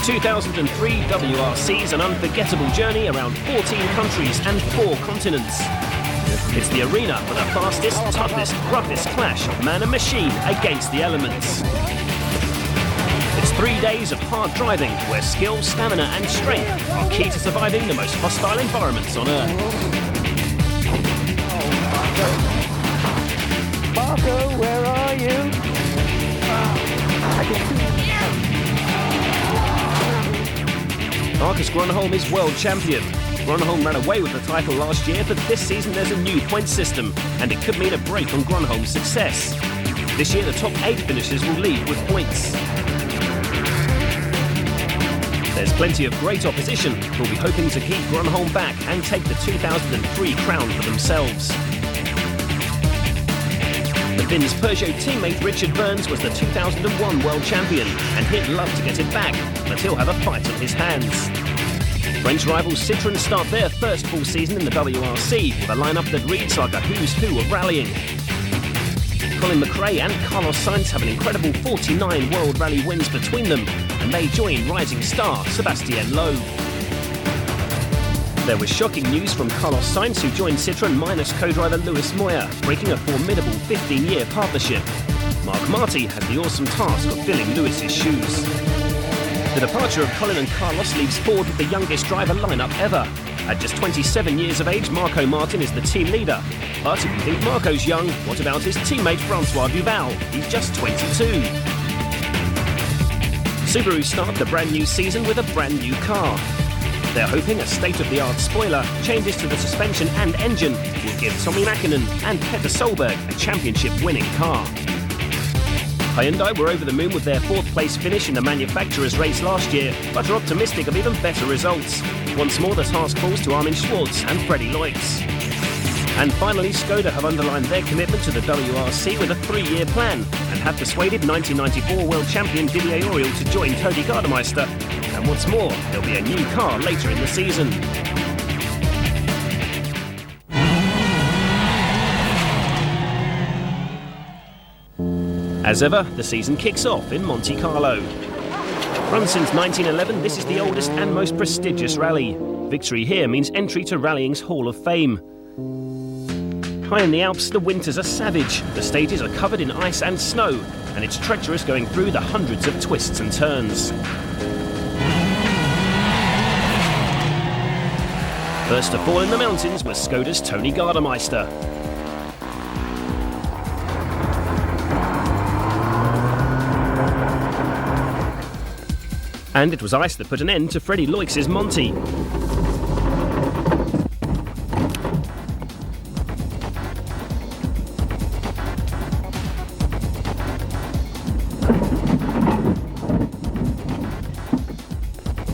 2003 WRC is an unforgettable journey around 14 countries and 4 continents. It's the arena for the fastest, toughest, roughest clash of man and machine against the elements. It's 3 days of hard driving where skill, stamina and strength are key to surviving the most hostile environments on Earth. Marco, where are you? Marcus Grönholm is world champion. Grönholm ran away with the title last year, but this season there's a new point system, and it could mean a break on Grönholm's success. This year the top 8 finishers will lead with points. There's plenty of great opposition who'll be hoping to keep Grönholm back and take the 2003 crown for themselves. The Finn's Peugeot teammate Richard Burns was the 2001 world champion, and he'd love to get it back, but he'll have a fight on his hands. French rivals Citroën start their first full season in the WRC with a lineup that reads like a who's who of rallying. Colin McRae and Carlos Sainz have an incredible 49 World Rally wins between them, and they join rising star Sébastien Loeb. There was shocking news from Carlos Sainz, who joined Citroën minus co-driver Lewis Moyer, breaking a formidable 15-year partnership. Mark Marty had the awesome task of filling Lewis's shoes. The departure of Colin and Carlos leaves Ford with the youngest driver lineup ever. At just 27 years of age, Marco Martin is the team leader. But if you think Marco's young, what about his teammate Francois Duval? He's just 22. Subaru start the brand new season with a brand new car. They're hoping a state-of-the-art spoiler, changes to the suspension and engine will give Tommi Makinen and Petter Solberg a championship-winning car. Hyundai were over the moon with their 4th place finish in the manufacturers' race last year, but are optimistic of even better results. Once more the task falls to Armin Schwartz and Freddie Loix. And finally, Skoda have underlined their commitment to the WRC with a 3-year plan and have persuaded 1994 world champion Didier Auriol to join Tony Gardemeister. And what's more, there'll be a new car later in the season. As ever, the season kicks off in Monte-Carlo. Run since 1911, this is the oldest and most prestigious rally. Victory here means entry to rallying's Hall of Fame. High in the Alps, the winters are savage. The stages are covered in ice and snow, and it's treacherous going through the hundreds of twists and turns. First to fall in the mountains was Skoda's Tony Gardemeister. And it was ice that put an end to Freddie Loix's Monty.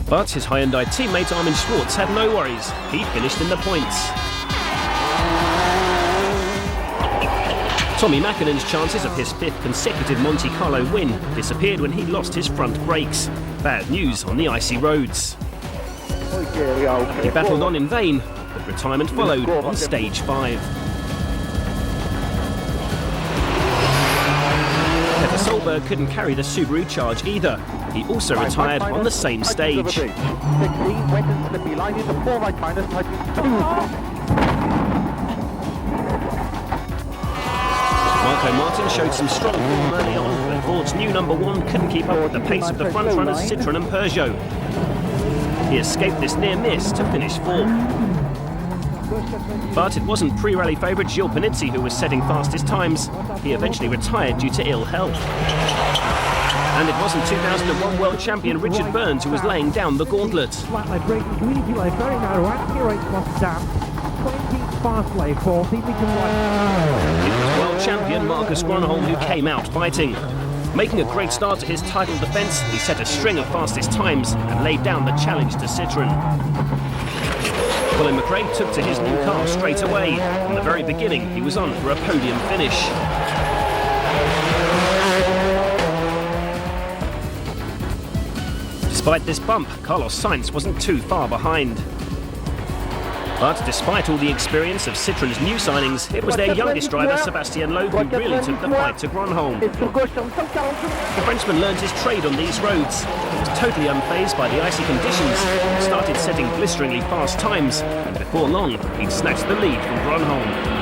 But his Hyundai teammate Armin Schwartz had no worries. He finished in the points. Tommi Makinen's chances of his 5th consecutive Monte-Carlo win disappeared when he lost his front brakes. Bad news on the icy roads. He battled on in vain, but retirement followed on stage 5. Petter Solberg couldn't carry the Subaru charge either. He also retired on the same stage. Marco Martin showed some strong form early on, but Ford's new number 1 couldn't keep up with the pace of the front-runners Citroën and Peugeot. He escaped this near miss to finish 4th. But it wasn't pre-rally favourite Gilles Panizzi who was setting fastest times. He eventually retired due to ill health. And it wasn't 2001 world champion Richard Burns who was laying down the gauntlet. It was world champion Marcus Grönholm who came out fighting. Making a great start to his title defence, he set a string of fastest times and laid down the challenge to Citroën. Colin McRae took to his new car straight away. From the very beginning, he was on for a podium finish. Despite this bump, Carlos Sainz wasn't too far behind. But despite all the experience of Citroën's new signings, it was their youngest driver, Sébastien Loeb, who really took the fight to Gronholm. The Frenchman learned his trade on these roads. He was totally unfazed by the icy conditions, started setting blisteringly fast times, and before long, he'd snatched the lead from Gronholm.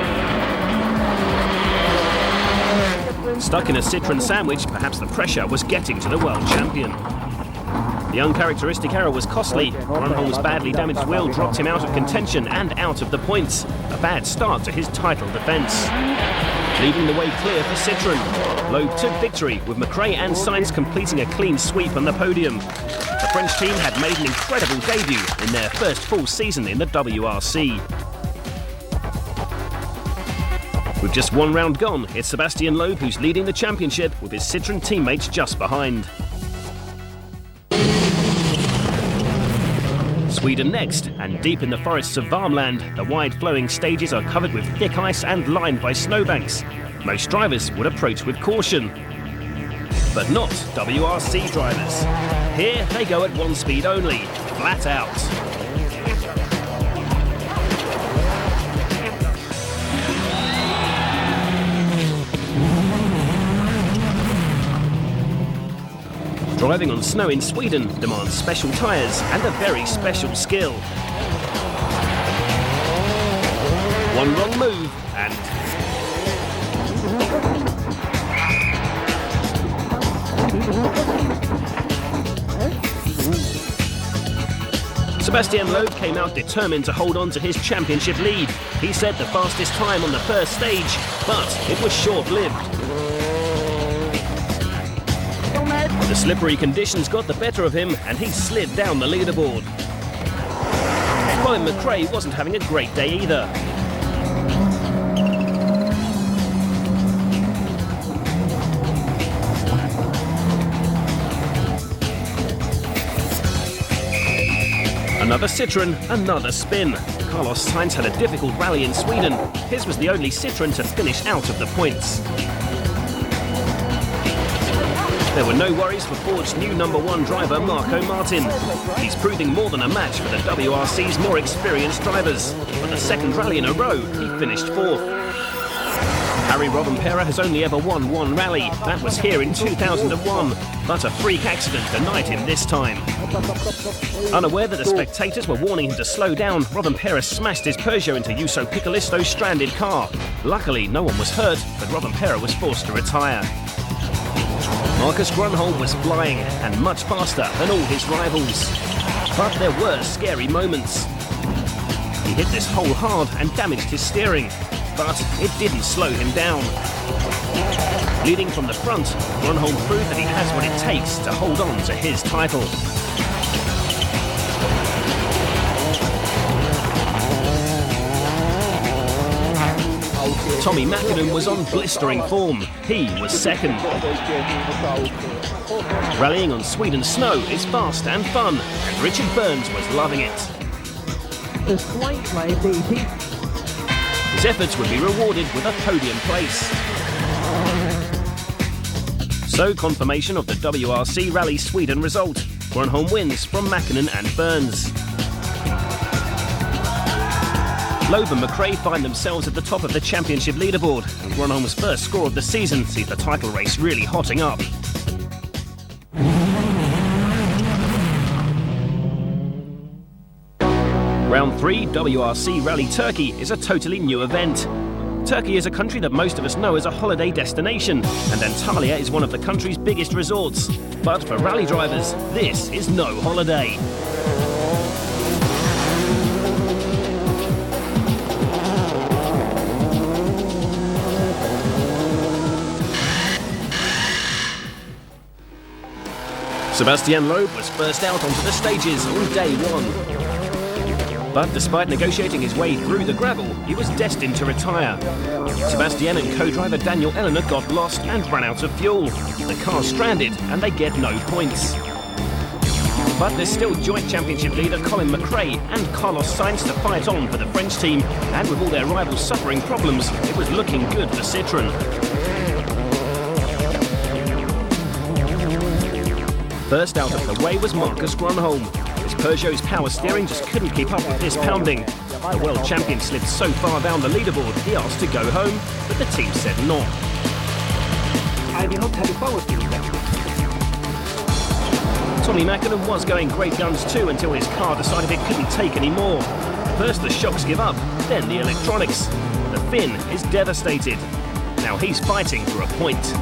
Stuck in a Citroën sandwich, perhaps the pressure was getting to the world champion. The uncharacteristic error was costly. Gronholm's badly damaged wheel dropped him out of contention and out of the points. A bad start to his title defence. Leaving the way clear for Citroën. Loeb took victory, with McRae and Sainz completing a clean sweep on the podium. The French team had made an incredible debut in their first full season in the WRC. With just one round gone, it's Sébastien Loeb who's leading the championship, with his Citroën teammates just behind. Sweden next, and deep in the forests of Värmland, the wide-flowing stages are covered with thick ice and lined by snowbanks. Most drivers would approach with caution. But not WRC drivers. Here they go at one speed only, flat out. Driving on snow in Sweden demands special tyres and a very special skill. One wrong move and... Sébastien Loeb came out determined to hold on to his championship lead. He set the fastest time on the first stage, but it was short-lived. The slippery conditions got the better of him and he slid down the leaderboard. Colin McRae wasn't having a great day either. Another Citroën, another spin. Carlos Sainz had a difficult rally in Sweden. His was the only Citroën to finish out of the points. There were no worries for Ford's new #1 driver, Marco Martin. He's proving more than a match for the WRC's more experienced drivers. For the second rally in a row, he finished 4th. Harry Rovanperä has only ever won one rally. That was here in 2001. But a freak accident denied him this time. Unaware that the spectators were warning him to slow down, Rovanperä smashed his Peugeot into Juuso Piccolisto's stranded car. Luckily, no one was hurt, but Rovanperä was forced to retire. Marcus Gronholm was flying, and much faster than all his rivals. But there were scary moments. He hit this hole hard and damaged his steering, but it didn't slow him down. Leading from the front, Gronholm proved that he has what it takes to hold on to his title. Tommy Makinen was on blistering form. He was second. Rallying on Sweden's snow is fast and fun, and Richard Burns was loving it. His efforts would be rewarded with a podium place. So, confirmation of the WRC Rally Sweden result. Gronholm wins from Makinen and Burns. Loeb and McRae find themselves at the top of the championship leaderboard, and Gronholm's first score of the season sees the title race really hotting up. Round 3, WRC Rally Turkey, is a totally new event. Turkey is a country that most of us know as a holiday destination, and Antalya is one of the country's biggest resorts. But for rally drivers, this is no holiday. Sébastien Loeb was first out onto the stages on day 1. But despite negotiating his way through the gravel, he was destined to retire. Sébastien and co-driver Daniel Elena got lost and ran out of fuel. The car's stranded and they get no points. But there's still joint championship leader Colin McRae and Carlos Sainz to fight on for the French team, and with all their rivals suffering problems, it was looking good for Citroën. First out of the way was Marcus Gronholm. His Peugeot's power steering just couldn't keep up with this pounding. The world champion slipped so far down the leaderboard, he asked to go home, but the team said no. I do not have the power steering. Tommy Makinen was going great guns too until his car decided it couldn't take any more. First the shocks give up, then the electronics. The Finn is devastated. Now he's fighting for a point.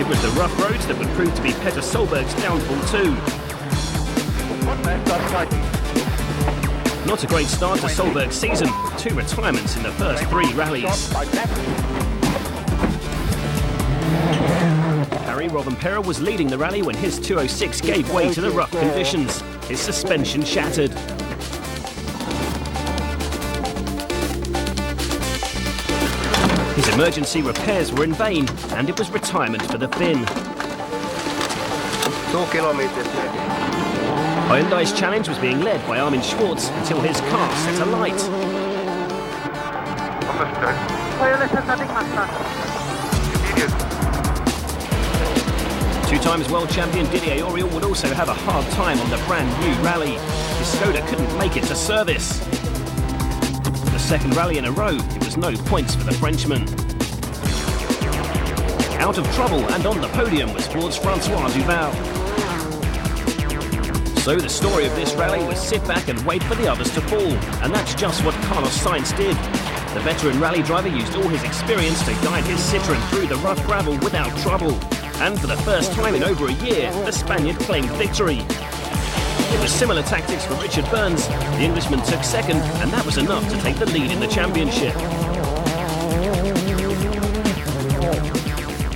It was the rough roads that would prove to be Petter Solberg's downfall too. Not a great start to Solberg's season, 2 retirements in the first 3 rallies. Harry Rovanperä was leading the rally when his 206 gave way to the rough conditions. His suspension shattered. His emergency repairs were in vain, and it was retirement for the Finn. 2 kilometers. Hyundai's challenge was being led by Armin Schwartz until his car set alight. Two times world champion Didier Auriol would also have a hard time on the brand new rally. His Skoda couldn't make it to service. The second rally in a row, it was no points for the Frenchman. Out of trouble and on the podium was Ford's Francois Duval. So the story of this rally was sit back and wait for the others to fall, and that's just what Carlos Sainz did. The veteran rally driver used all his experience to guide his Citroën through the rough gravel without trouble. And for the first time in over a year, the Spaniard claimed victory. It was similar tactics for Richard Burns. The Englishman took second, and that was enough to take the lead in the championship.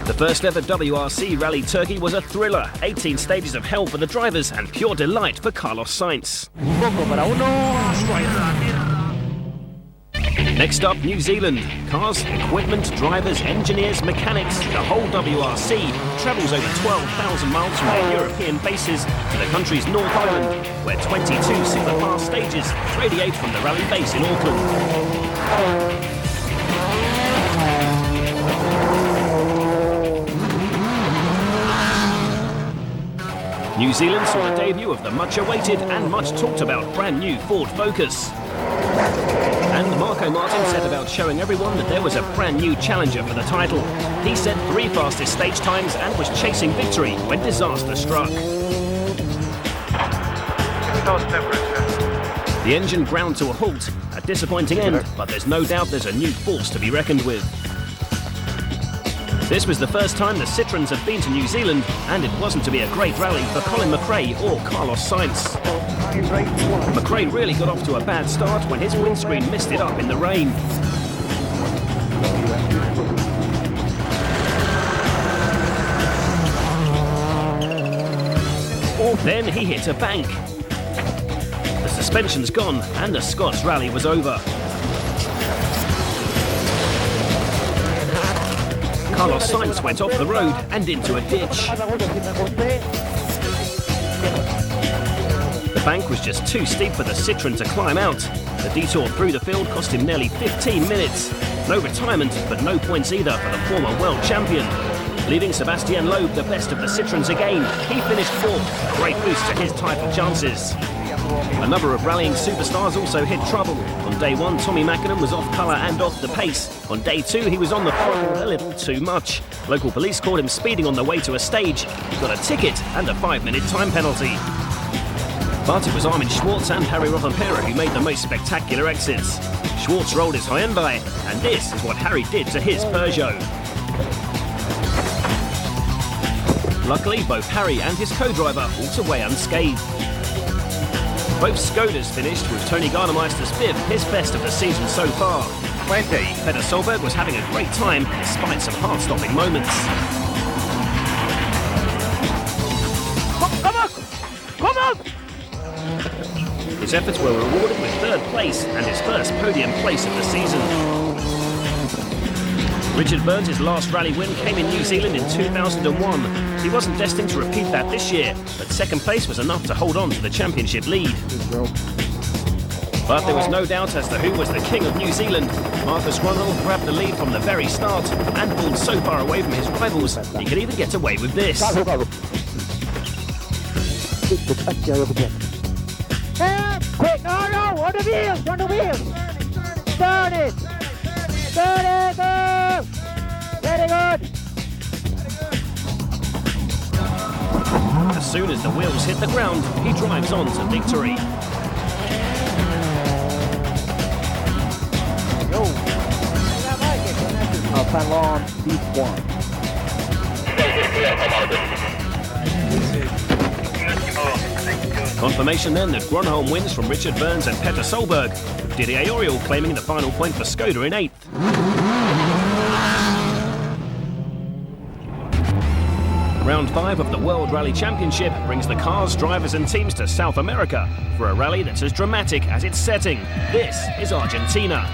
The first ever WRC Rally Turkey was a thriller. 18 stages of hell for the drivers and pure delight for Carlos Sainz. Next up, New Zealand. Cars, equipment, drivers, engineers, mechanics, the whole WRC travels over 12,000 miles from their European bases to the country's North Island, where 22 super-fast stages radiate from the rally base in Auckland. New Zealand saw the debut of the much-awaited and much-talked-about brand-new Ford Focus. And Marco Martin set about showing everyone that there was a brand-new challenger for the title. He set 3 fastest stage times and was chasing victory when disaster struck. The engine ground to a halt, a disappointing end, but there's no doubt there's a new force to be reckoned with. This was the first time the Citroëns had been to New Zealand, and it wasn't to be a great rally for Colin McRae or Carlos Sainz. McRae really got off to a bad start when his windscreen missed it up in the rain. Then he hit a bank. The suspension's gone, and the Scots rally was over. Carlos Sainz went off the road and into a ditch. The bank was just too steep for the Citroën to climb out. The detour through the field cost him nearly 15 minutes. No retirement, but no points either for the former world champion. Leaving Sébastien Loeb the best of the Citroëns again, he finished 4th, a great boost to his title chances. A number of rallying superstars also hit trouble. On day 1, Tommy Makinen was off colour and off the pace. On day 2, he was on the throttle a little too much. Local police caught him speeding on the way to a stage. He got a ticket and a 5-minute time penalty. But it was Armin Schwartz and Harry Rovanperä who made the most spectacular exits. Schwartz rolled his Hyundai, and this is what Harry did to his Peugeot. Luckily, both Harry and his co-driver walked away unscathed. Both Skodas finished with Tony Gardemeister's 5th, his best of the season so far. 20. Petter Solberg was having a great time despite some heart-stopping moments. Come on! His efforts were rewarded with 3rd place and his first podium place of the season. Richard Burns' last rally win came in New Zealand in 2001. He wasn't destined to repeat that this year, but 2nd place was enough to hold on to the championship lead. But there was no doubt as to who was the king of New Zealand. Marcus Grönwall grabbed the lead from the very start and pulled so far away from his rivals he could even get away with this. Quick, over here. Quick, no, on the wheels. Turn it, go. Very good. As soon as the wheels hit the ground, he drives on to victory. Finland beat one. Confirmation then that Grönholm wins from Richard Burns and Petter Solberg, with Didier Auriol claiming the final point for Skoda in 8th. Round 5 of the World Rally Championship brings the cars, drivers and teams to South America for a rally that's as dramatic as its setting. This is Argentina.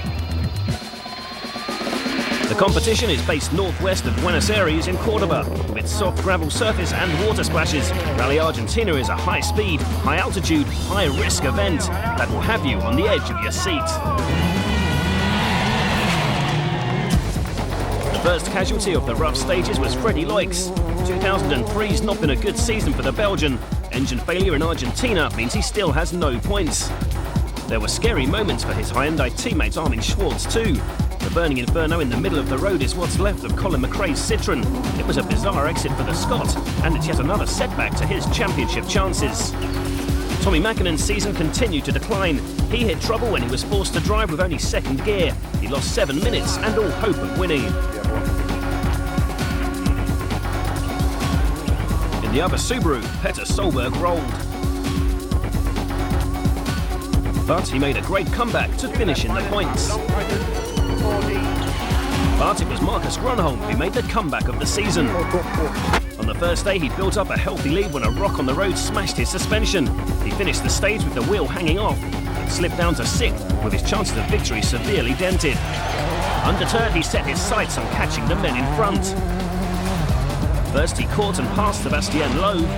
The competition is based northwest of Buenos Aires in Cordoba. With its soft gravel surface and water splashes, Rally Argentina is a high-speed, high-altitude, high-risk event that will have you on the edge of your seat. The first casualty of the rough stages was Freddie Loix. 2003's not been a good season for the Belgian. Engine failure in Argentina means he still has no points. There were scary moments for his Hyundai teammate Armin Schwartz too. The burning inferno in the middle of the road is what's left of Colin McRae's Citroën. It was a bizarre exit for the Scot, and it's yet another setback to his championship chances. Tommi Makinen's season continued to decline. He hit trouble when he was forced to drive with only second gear. He lost 7 minutes and all hope of winning. In the other Subaru, Petter Solberg rolled. But he made a great comeback to finish in the points. But it was Marcus Grönholm who made the comeback of the season. On the first day, he built up a healthy lead when a rock on the road smashed his suspension. He finished the stage with the wheel hanging off and slipped down to 6th, with his chances of victory severely dented. Undeterred, he set his sights on catching the men in front. First, he caught and passed Sebastian Loeb.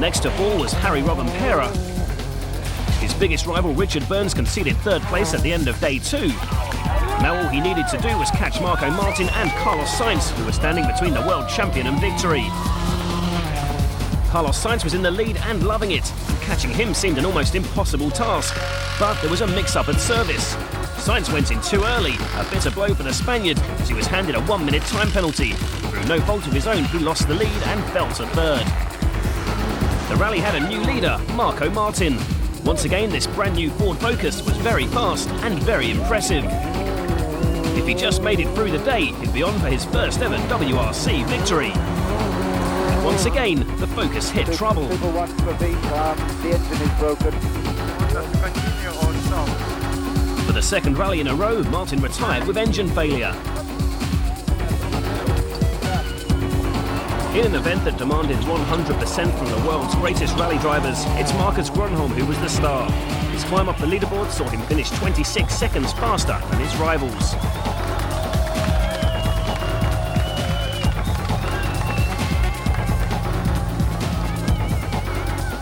Next to fall was Harry Robben-Pera. His biggest rival, Richard Burns, conceded 3rd place at the end of day 2. Now all he needed to do was catch Marco Martin and Carlos Sainz, who were standing between the world champion and victory. Carlos Sainz was in the lead and loving it, and catching him seemed an almost impossible task. But there was a mix-up at service. Sainz went in too early, a bitter blow for the Spaniard, as he was handed a 1-minute time penalty. Through no fault of his own, he lost the lead and fell to 3rd. The rally had a new leader, Marco Martin. Once again, this brand new Ford Focus was very fast and very impressive. If he just made it through the day, he'd be on for his first ever WRC victory. But once again, the Focus hit trouble. The engine is broken. For the 2nd rally in a row, Martin retired with engine failure. In an event that demanded 100% from the world's greatest rally drivers, it's Marcus Grönholm who was the star. His climb up the leaderboard saw him finish 26 seconds faster than his rivals.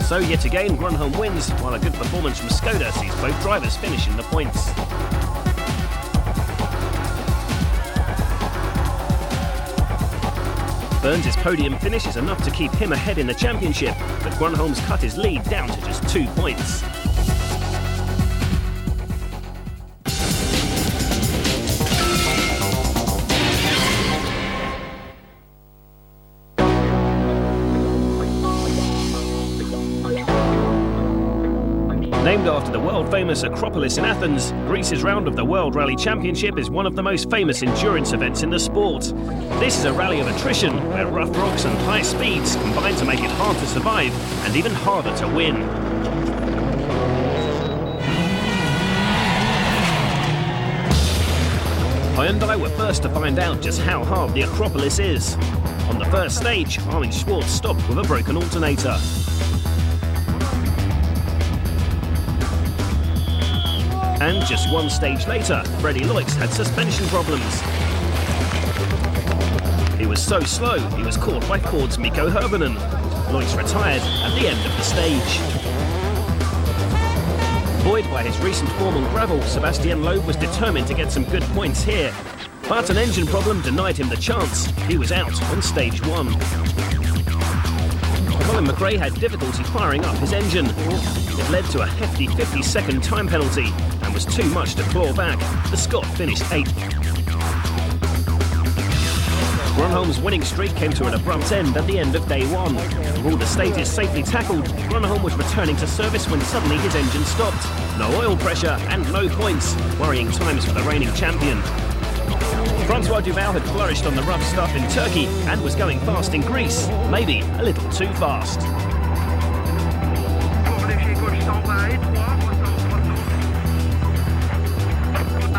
So yet again, Grönholm wins, while a good performance from Skoda sees both drivers finish in the points. Burns' podium finish is enough to keep him ahead in the championship, but Grönholm's cut his lead down to just 2 points. Named after the world-famous Acropolis in Athens, Greece's round of the World Rally Championship is one of the most famous endurance events in the sport. This is a rally of attrition, where rough rocks and high speeds combine to make it hard to survive and even harder to win. Hyundai were first to find out just how hard the Acropolis is. On the first stage, Armin Schwartz stopped with a broken alternator. And just 1 stage later, Freddie Loix had suspension problems. He was so slow, he was caught by Ford's Mikko Hirvonen. Loix retired at the end of the stage. Buoyed by his recent form on gravel, Sebastian Loeb was determined to get some good points here. But an engine problem denied him the chance. He was out on stage 1. Colin McRae had difficulty firing up his engine. It led to a hefty 50-second time penalty and was too much to claw back. The Scot finished 8th. Grönholm's winning streak came to an abrupt end at the end of day 1. With all the stages safely tackled, Grönholm was returning to service when suddenly his engine stopped. No oil pressure and no points, worrying times for the reigning champion. Francois Duval had flourished on the rough stuff in Turkey and was going fast in Greece, maybe a little too fast.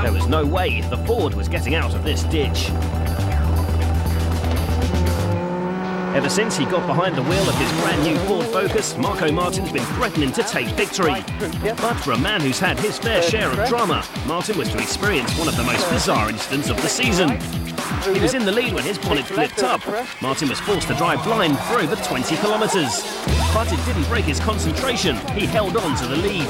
There was no way the Ford was getting out of this ditch. Ever since he got behind the wheel of his brand new Ford Focus, Marco Martin's been threatening to take victory. But for a man who's had his fair share of drama, Martin was to experience one of the most bizarre incidents of the season. He was in the lead when his bonnet flipped up. Martin was forced to drive blind for over 20 kilometres. But it didn't break his concentration. He held on to the lead.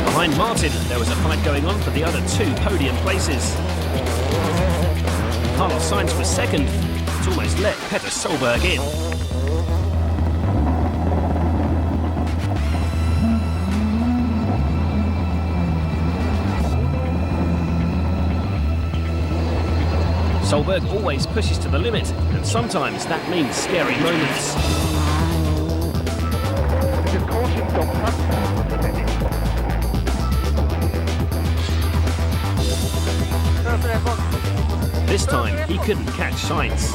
Behind Martin, there was a fight going on for the other 2 podium places. Carlos Sainz was second. It almost let Peter Solberg in. Solberg always pushes to the limit, and sometimes that means scary moments. This time, he couldn't catch Sainz.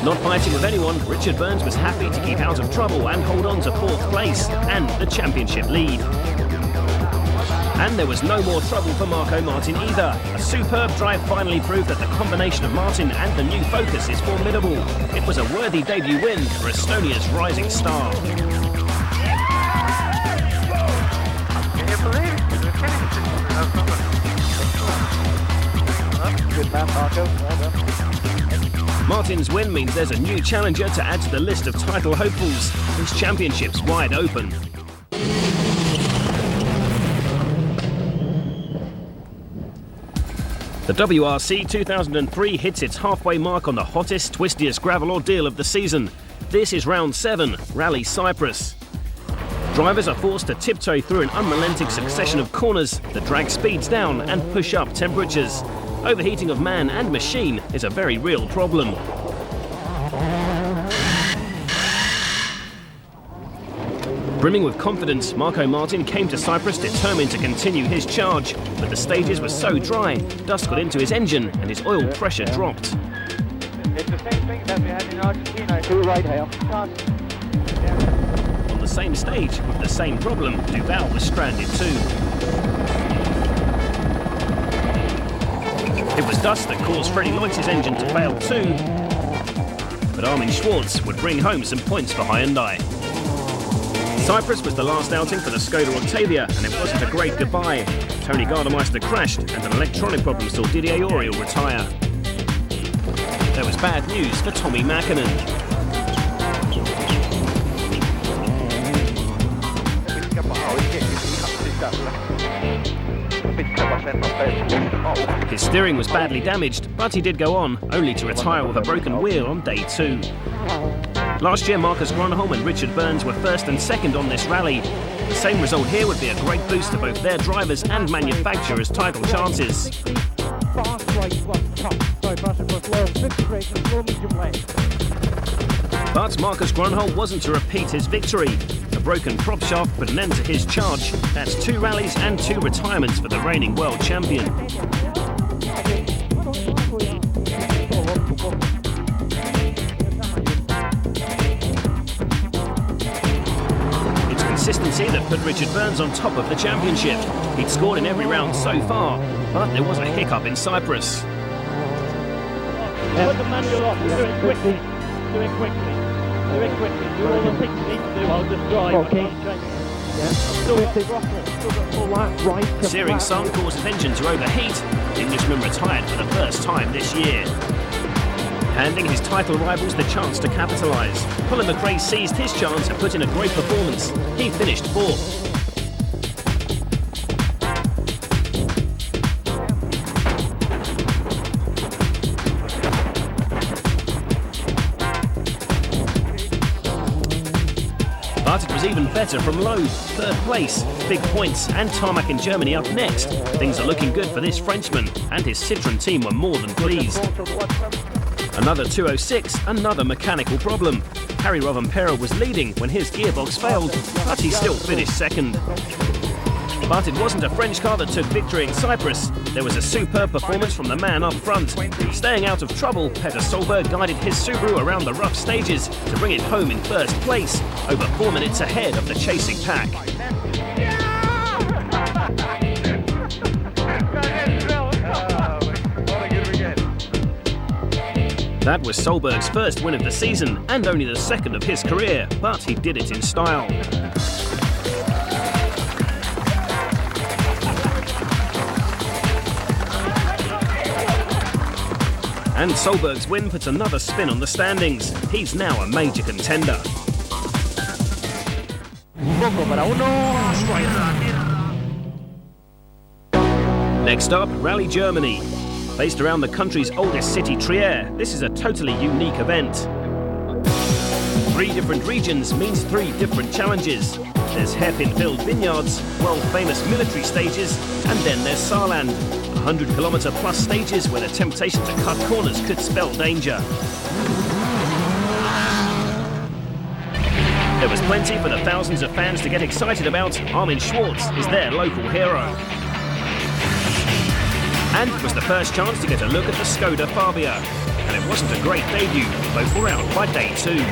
Not fighting with anyone, Richard Burns was happy to keep out of trouble and hold on to 4th place and the championship lead. And there was no more trouble for Marco Martin either. A superb drive finally proved that the combination of Martin and the new Focus is formidable. It was a worthy debut win for Estonia's rising star. Good man, Marco. Well done. Martin's win means there's a new challenger to add to the list of title hopefuls. This championship's wide open. The WRC 2003 hits its halfway mark on the hottest, twistiest gravel ordeal of the season. This is round 7, Rallye Cyprus. Drivers are forced to tiptoe through an unrelenting succession of corners that drag speeds down and push up temperatures. Overheating of man and machine is a very real problem. Brimming with confidence, Marco Martin came to Cyprus determined to continue his charge, but the stages were so dry, dust got into his engine and his oil pressure dropped. It's the same thing that we had in Argentina. To the right here. On the same stage, with the same problem, Duval was stranded too. It was dust that caused Freddie Loitz's engine to fail too, but Armin Schwartz would bring home some points for Hyundai. Cyprus was the last outing for the Skoda Octavia, and it wasn't a great goodbye. Tony Gardemeister crashed, and an electronic problem saw Didier Auriol retire. There was bad news for Tommy Makinen. His steering was badly damaged, but he did go on, only to retire with a broken wheel on day 2. Last year, Marcus Grönholm and Richard Burns were first and second on this rally. The same result here would be a great boost to both their drivers and manufacturers' title chances. But Marcus Grönholm wasn't to repeat his victory. A broken prop shaft put an end to his charge. That's 2 rallies and 2 retirements for the reigning world champion. It's consistency that put Richard Burns on top of the championship. He'd scored in every round so far, but there was a hiccup in Cyprus. Put the manual off, do it quickly. Do it quickly. Do it quickly. Do all the things you need to do. I'll just drive. Okay. Searing sun caused his engine to overheat. The Englishman retired for the first time this year. Handing his title rivals the chance to capitalise. Colin McRae seized his chance and put in a great performance. He finished 4th. better from Loeb. Third place, big points, and tarmac in Germany up next. Things are looking good for this Frenchman, and his Citroën team were more than pleased. Another 206, another mechanical problem. Harry Rovanperä was leading when his gearbox failed, but he still finished second. But it wasn't a French car that took victory in Cyprus. There was a superb performance from the man up front. Staying out of trouble, Petter Solberg guided his Subaru around the rough stages to bring it home in first place, over 4 minutes ahead of the chasing pack. That was Solberg's first win of the season and only the second of his career, but he did it in style. And Solberg's win puts another spin on the standings. He's now a major contender. Next up, Rally Germany. Based around the country's oldest city, Trier, this is a totally unique event. 3 different regions means 3 different challenges. There's hairpin-filled vineyards, world-famous military stages, and then there's Saarland, 100-kilometre-plus stages where the temptation to cut corners could spell danger. There was plenty for the thousands of fans to get excited about. Armin Schwartz is their local hero. And it was the first chance to get a look at the Skoda Fabia. And it wasn't a great debut, both were out by day 2.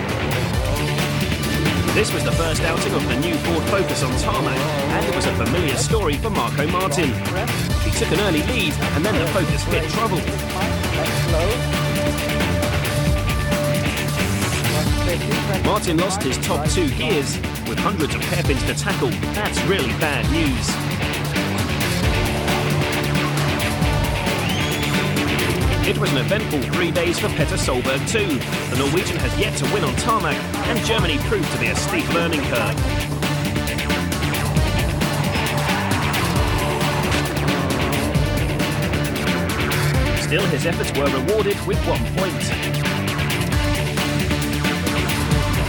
This was the first outing of the new Ford Focus on tarmac, and it was a familiar story for Marco Martin. He took an early lead, and then the Focus hit trouble. Martin lost his top 2 gears, with hundreds of hairpins to tackle. That's really bad news. It was an eventful 3 days for Petter Solberg too. The Norwegian has yet to win on tarmac, and Germany proved to be a steep learning curve. Still, his efforts were rewarded with 1 point.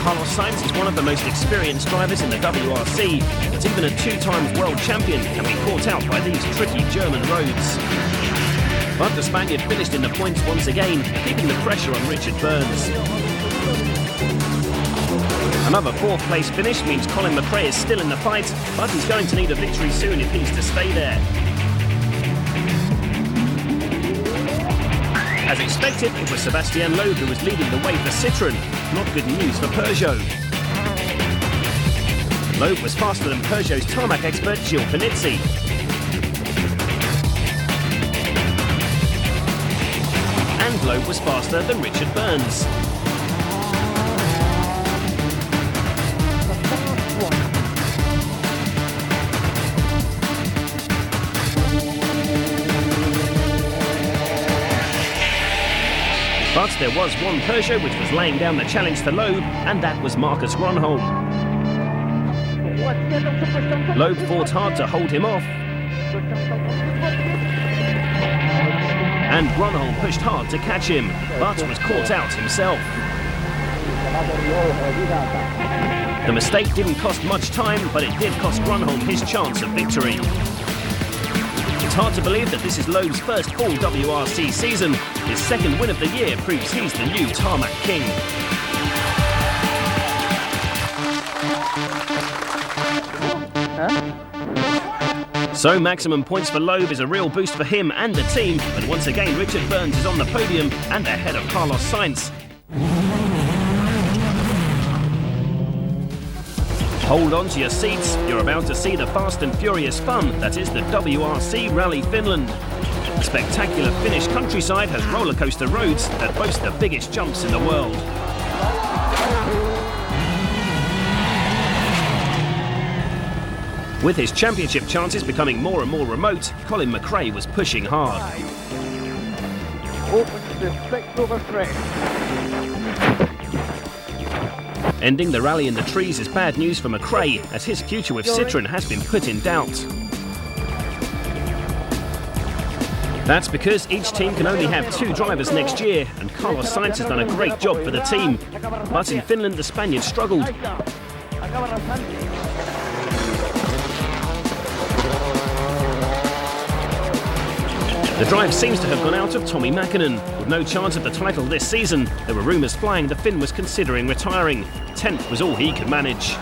Carlos Sainz is one of the most experienced drivers in the WRC, but even a 2-time world champion can be caught out by these tricky German roads. But the Spaniard finished in the points once again, keeping the pressure on Richard Burns. Another 4th place finish means Colin McRae is still in the fight, but he's going to need a victory soon if he's to stay there. As expected, it was Sébastien Loeb who was leading the way for Citroën. Not good news for Peugeot. Loeb was faster than Peugeot's tarmac expert Gilles Panizzi. And Loeb was faster than Richard Burns. But there was one Peugeot which was laying down the challenge to Loeb, and that was Marcus Gronholm. Loeb fought hard to hold him off, and Gronholm pushed hard to catch him, but was caught out himself. The mistake didn't cost much time, but it did cost Gronholm his chance of victory. It's hard to believe that this is Loeb's first full WRC season. His second win of the year proves he's the new tarmac king. So maximum points for Loeb is a real boost for him and the team, but once again Richard Burns is on the podium and ahead of Carlos Sainz. Hold on to your seats, you're about to see the fast and furious fun that is the WRC Rally Finland. The spectacular Finnish countryside has rollercoaster roads that boast the biggest jumps in the world. With his championship chances becoming more and more remote, Colin McRae was pushing hard. Opens the spectator frame. Ending the rally in the trees is bad news for McRae, as his future with Citroën has been put in doubt. That's because each team can only have 2 drivers next year, and Carlos Sainz has done a great job for the team. But in Finland, the Spaniard struggled. The drive seems to have gone out of Tommi Makinen. With no chance of the title this season, there were rumours flying the Finn was considering retiring. 10th was all he could manage.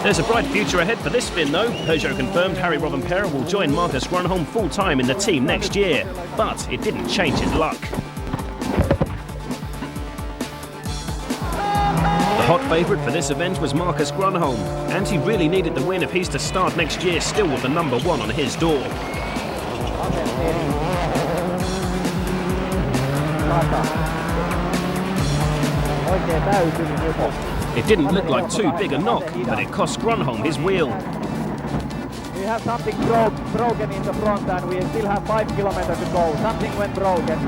There's a bright future ahead for this Finn though. Peugeot confirmed Harry Robbenpera will join Marcus Grönholm full-time in the team next year. But it didn't change his luck. The hot favourite for this event was Marcus Grönholm, and he really needed the win if he's to start next year still with the number 1 on his door. It didn't look like too big a knock, but it cost Grönholm his wheel. We have something broken in the front and we still have 5 kilometers to go. Something went broken.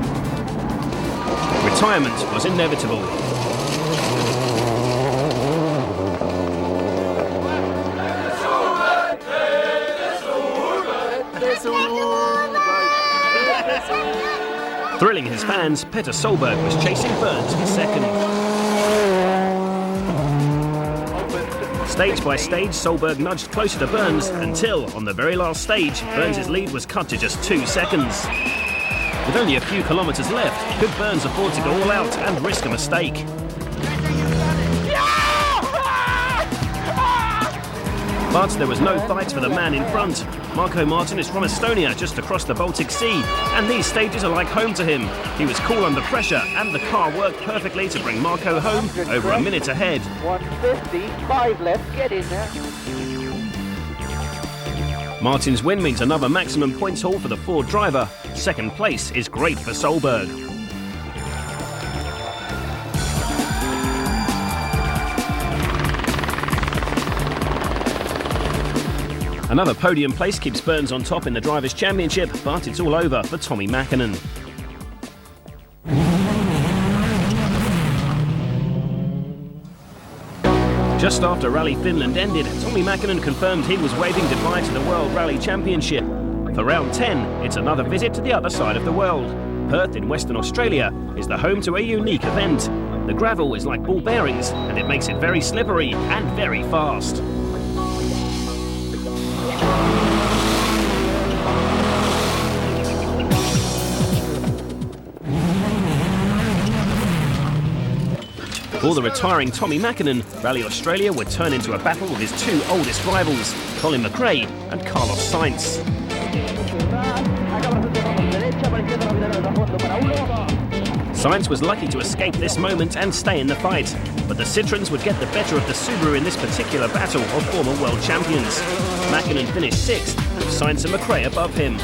Retirement was inevitable. Thrilling his fans, Petter Solberg was chasing Burns for second. Stage by stage, Solberg nudged closer to Burns until, on the very last stage, Burns' lead was cut to just 2 seconds. With only a few kilometres left, could Burns afford to go all out and risk a mistake? But there was no fight for the man in front. Marko Martin is from Estonia, just across the Baltic Sea, and these stages are like home to him. He was cool under pressure, and the car worked perfectly to bring Marko home over a minute ahead. 1:55 left, get in there. Martin's win means another maximum points haul for the Ford driver. Second place is great for Solberg. Another podium place keeps Burns on top in the Drivers' Championship, but it's all over for Tommi Makinen. Just after Rally Finland ended, Tommi Makinen confirmed he was waving goodbye to the World Rally Championship. For round 10, it's another visit to the other side of the world. Perth in Western Australia is the home to a unique event. The gravel is like ball bearings, and it makes it very slippery and very fast. For the retiring Tommi Makinen, Rally Australia would turn into a battle with his 2 oldest rivals, Colin McRae and Carlos Sainz. Sainz was lucky to escape this moment and stay in the fight, but the Citroens would get the better of the Subaru in this particular battle of former world champions. Makinen finished 6th, with Sainz and McRae above him.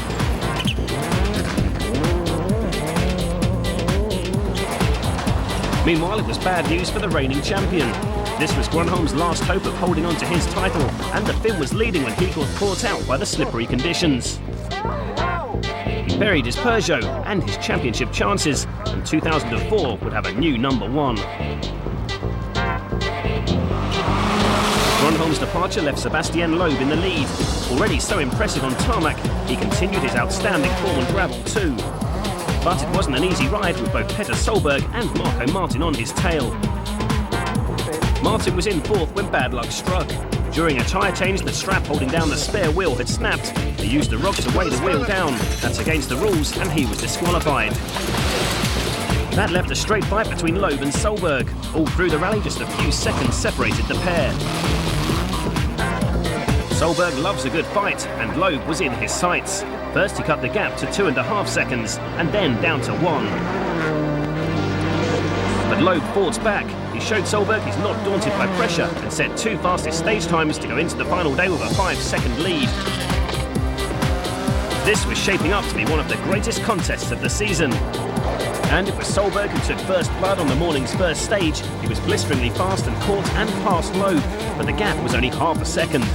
Meanwhile, it was bad news for the reigning champion. This was Grönholm's last hope of holding on to his title, and the Finn was leading when he got caught out by the slippery conditions. He buried his Peugeot and his championship chances, and 2004 would have a new number 1. Grönholm's departure left Sebastian Loeb in the lead. Already so impressive on tarmac, he continued his outstanding form on gravel too. But it wasn't an easy ride with both Petter Solberg and Marko Martin on his tail. Martin was in 4th when bad luck struck. During a tyre change, the strap holding down the spare wheel had snapped. They used the rod to weigh the wheel down. That's against the rules, and he was disqualified. That left a straight fight between Loeb and Solberg. All through the rally, just a few seconds separated the pair. Solberg loves a good fight, and Loeb was in his sights. First he cut the gap to 2.5 seconds, and then down to 1. But Loeb fought back. He showed Solberg he's not daunted by pressure and set 2 fastest stage times to go into the final day with a 5-second lead. This was shaping up to be one of the greatest contests of the season. And it was Solberg who took first blood on the morning's first stage. He was blisteringly fast and caught and passed Loeb, but the gap was only half a second.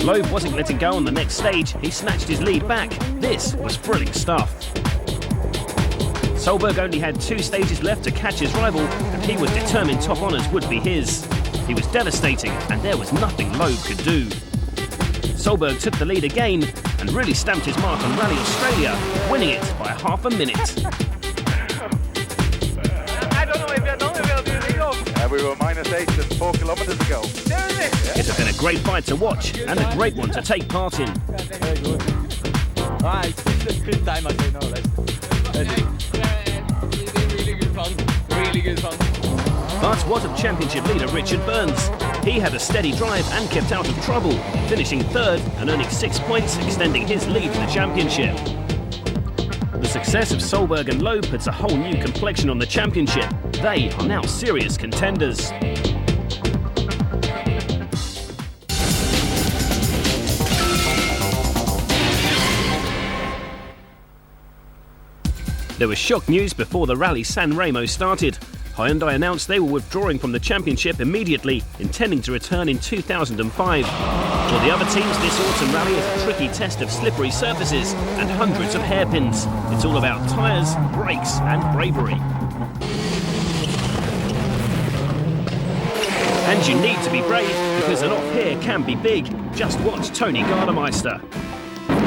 Loeb wasn't letting go on the next stage. He snatched his lead back. This was thrilling stuff. Solberg only had 2 stages left to catch his rival, and he was determined top honours would be his. He was devastating, and there was nothing Loeb could do. Solberg took the lead again and really stamped his mark on Rally Australia, winning it by half a minute. We were -8 just 4 kilometers ago. It has been a great fight to watch and a great one to take part in. It's the fifth time I say no. Really good fun. Really good fun. But what of championship leader Richard Burns? He had a steady drive and kept out of trouble, finishing third and earning 6 points, extending his lead in the championship. The success of Solberg and Loeb puts a whole new complexion on the championship. They are now serious contenders. There was shock news before the Rally Sanremo started. Hyundai announced they were withdrawing from the championship immediately, intending to return in 2005. For the other teams, this autumn rally is a tricky test of slippery surfaces and hundreds of hairpins. It's all about tyres, brakes and bravery. And you need to be brave, because an off here can be big. Just watch Tony Gardemeister.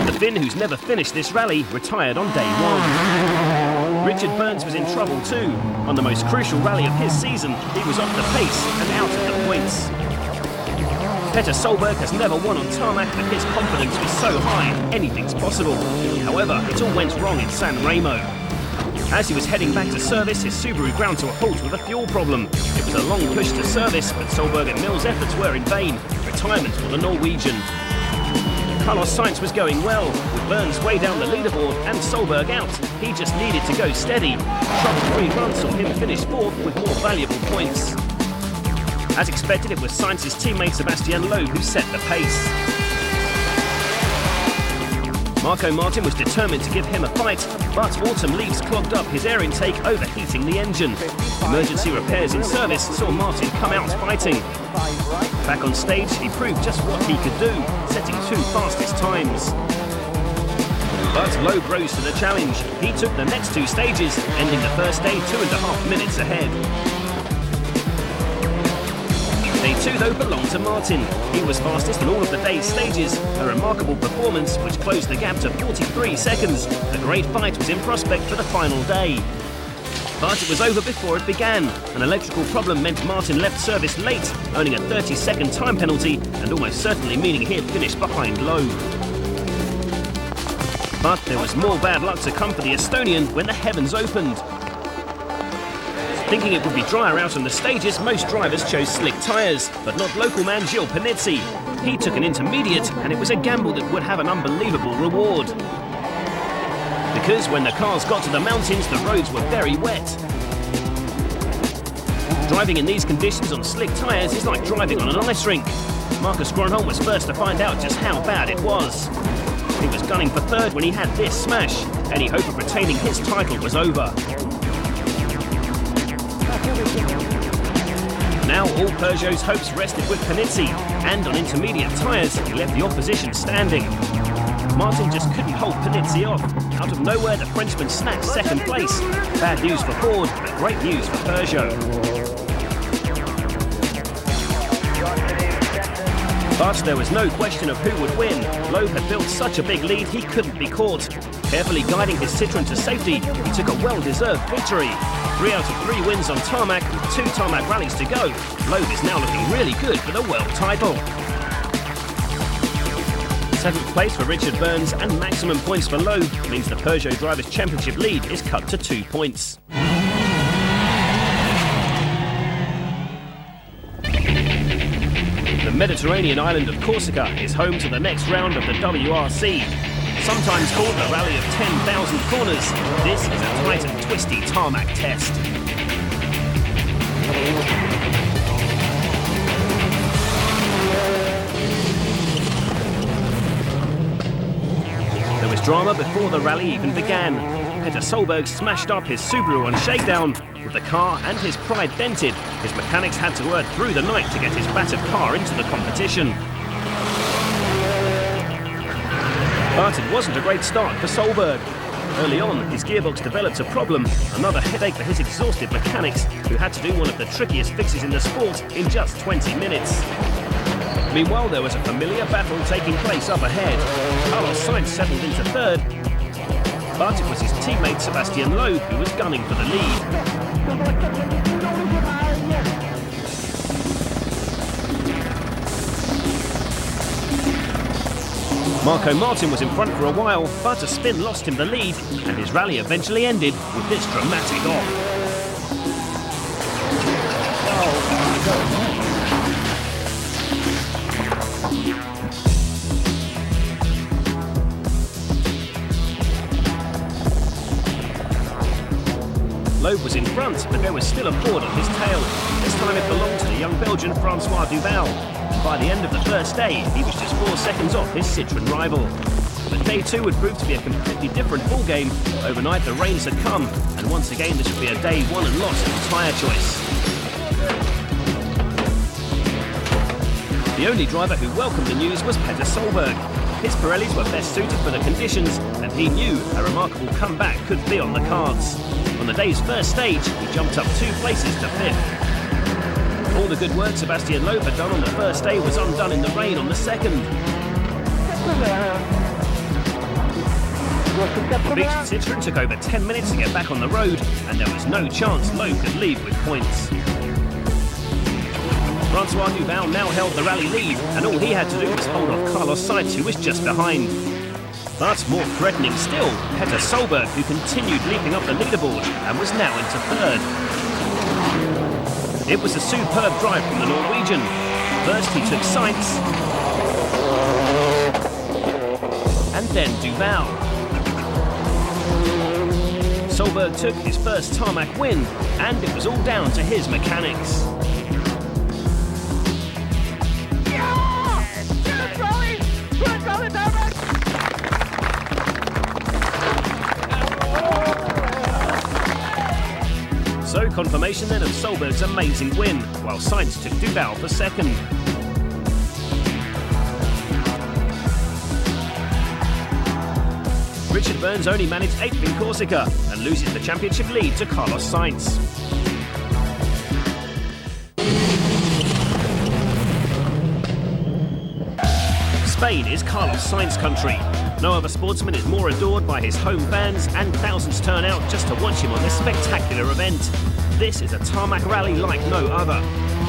The Finn, who's never finished this rally, retired on day one. Richard Burns was in trouble too. On the most crucial rally of his season, he was off the pace and out of the points. Petter Solberg has never won on tarmac, but his confidence was so high, anything's possible. However, it all went wrong in Sanremo. As he was heading back to service, his Subaru ground to a halt with a fuel problem. It was a long push to service, but Solberg and Mills' efforts were in vain. Retirement for the Norwegian. Carlos Sainz was going well, with Burns way down the leaderboard and Solberg out. He just needed to go steady. Trouble-free run saw him finish fourth with more valuable points. As expected, it was Sainz's teammate Sebastian Loeb who set the pace. Marco Martin was determined to give him a fight, but autumn leaves clogged up his air intake, overheating the engine. Emergency repairs in service saw Martin come out fighting. Back on stage, he proved just what he could do, setting 2 fastest times. But Loeb rose to the challenge. He took the next 2 stages, ending the first day 2.5 minutes ahead. Day 2, though, belonged to Martin. He was fastest in all of the day's stages, a remarkable performance which closed the gap to 43 seconds. A great fight was in prospect for the final day. But it was over before it began. An electrical problem meant Martin left service late, earning a 30-second time penalty and almost certainly meaning he'd finished behind Loeb. But there was more bad luck to come for the Estonian when the heavens opened. Thinking it would be drier out on the stages, most drivers chose slick tyres, but not local man Gilles Panizzi. He took an intermediate, and it was a gamble that would have an unbelievable reward. Because when the cars got to the mountains, the roads were very wet. Driving in these conditions on slick tyres is like driving on an ice rink. Marcus Gronholm was first to find out just how bad it was. He was gunning for third when he had this smash. Any hope of retaining his title was over. Now all Peugeot's hopes rested with Panizzi, and on intermediate tyres, he left the opposition standing. Martin just couldn't hold Panizzi off. Out of nowhere, the Frenchman snatched second place. Bad news for Ford, but great news for Peugeot. But there was no question of who would win. Loeb had built such a big lead, he couldn't be caught. Carefully guiding his Citroën to safety, he took a well-deserved victory. 3 out of 3 wins on tarmac, with 2 tarmac rallies to go. Loeb is now looking really good for the world title. 7th place for Richard Burns and maximum points for Loeb means the Peugeot Drivers' Championship lead is cut to 2 points. The Mediterranean island of Corsica is home to the next round of the WRC. Sometimes called the Rally of 10,000 Corners, this is a tight and twisty tarmac test. There was drama before the rally even began. Petter Solberg smashed up his Subaru on shakedown. With the car and his pride dented, his mechanics had to work through the night to get his battered car into the competition. But it wasn't a great start for Solberg. Early on, his gearbox developed a problem, another headache for his exhausted mechanics, who had to do one of the trickiest fixes in the sport in just 20 minutes. Meanwhile, there was a familiar battle taking place up ahead. Carlos Sainz settled into third, but it was his teammate Sebastian Loeb who was gunning for the lead. Marco Martin was in front for a while, but a spin lost him the lead, and his rally eventually ended with this dramatic off. Loeb was in front, but there was still a board on his tail. This time it belonged to the young Belgian Francois Duval. And by the end of the first day, he was just 4 seconds off his Citroën rival. But day 2 would prove to be a completely different ballgame. Overnight the rains had come, and once again this would be a day won and lost in tyre choice. The only driver who welcomed the news was Petter Solberg. His Pirellis were best suited for the conditions, and he knew a remarkable comeback could be on the cards. On the day's first stage, he jumped up 2 places to 5th. All the good work Sebastian Loeb had done on the first day was undone in the rain on the second. The beached Citroën took over 10 minutes to get back on the road, and there was no chance Loeb could leave with points. Francois Duval now held the rally lead, and all he had to do was hold off Carlos Sainz, who was just behind. But more threatening still, Petter Solberg, who continued leaping up the leaderboard and was now into 3rd. It was a superb drive from the Norwegian. First he took Sainz, and then Duval. Solberg took his first tarmac win, and it was all down to his mechanics. So confirmation then of Solberg's amazing win, while Sainz took Duval for 2nd. Richard Burns only managed 8th in Corsica and loses the championship lead to Carlos Sainz. Spain is Carlos Sainz country. No other sportsman is more adored by his home fans, and thousands turn out just to watch him on this spectacular event. This is a tarmac rally like no other.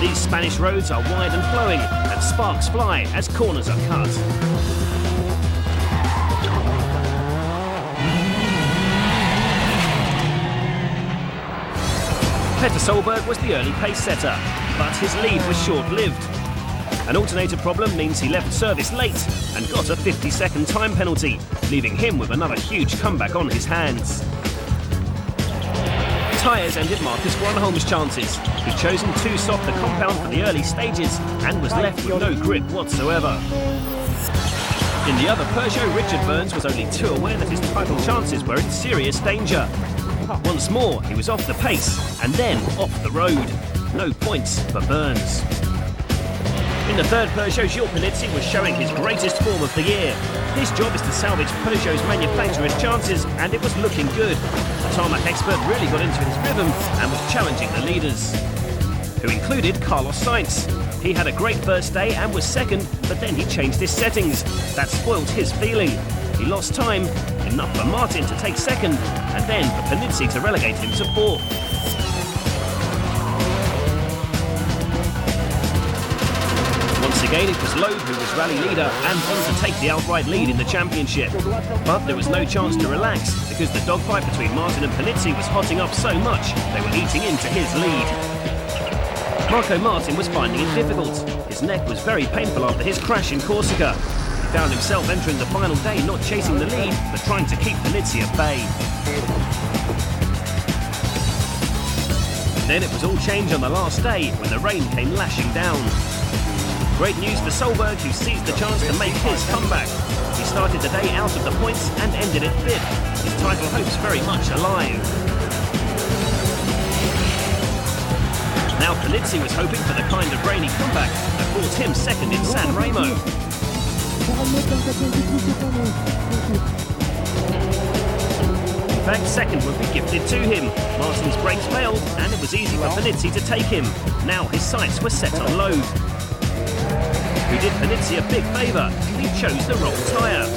These Spanish roads are wide and flowing, and sparks fly as corners are cut. Petter Solberg was the early pace setter, but his lead was short-lived. An alternator problem means he left service late and got a 50-second time penalty, leaving him with another huge comeback on his hands. Tyres ended Marcus Gronholm's chances, who'd chosen too soft a compound for the early stages and was left with no grip whatsoever. In the other Peugeot, Richard Burns was only too aware that his title chances were in serious danger. Once more, he was off the pace and then off the road. No points for Burns. In the third Peugeot, Gilles Panizzi was showing his greatest form of the year. His job is to salvage Peugeot's manufacturer's chances, and it was looking good. The tarmac expert really got into his rhythm and was challenging the leaders, who included Carlos Sainz. He had a great first day and was 2nd, but then he changed his settings. That spoilt his feeling. He lost time, enough for Martin to take 2nd, and then for Panizzi to relegate him to 4th. Once again, it was Loeb who was rally leader and on to take the outright lead in the championship. But there was no chance to relax because the dogfight between Martin and Panizzi was hotting up so much they were eating into his lead. Marco Martin was finding it difficult. His neck was very painful after his crash in Corsica. He found himself entering the final day not chasing the lead, but trying to keep Panizzi at bay. Then it was all change on the last day when the rain came lashing down. Great news for Solberg, who seized the chance to make his comeback. He started the day out of the points and ended at 5th. His title hopes very much alive. Now Panizzi was hoping for the kind of rainy comeback that brought him 2nd in Sanremo. In fact, 2nd would be gifted to him. Martin's brakes failed, and it was easy for Panizzi to take him. Now his sights were set on Loeb, who did Panizzi a big favour. He chose the wrong tyre.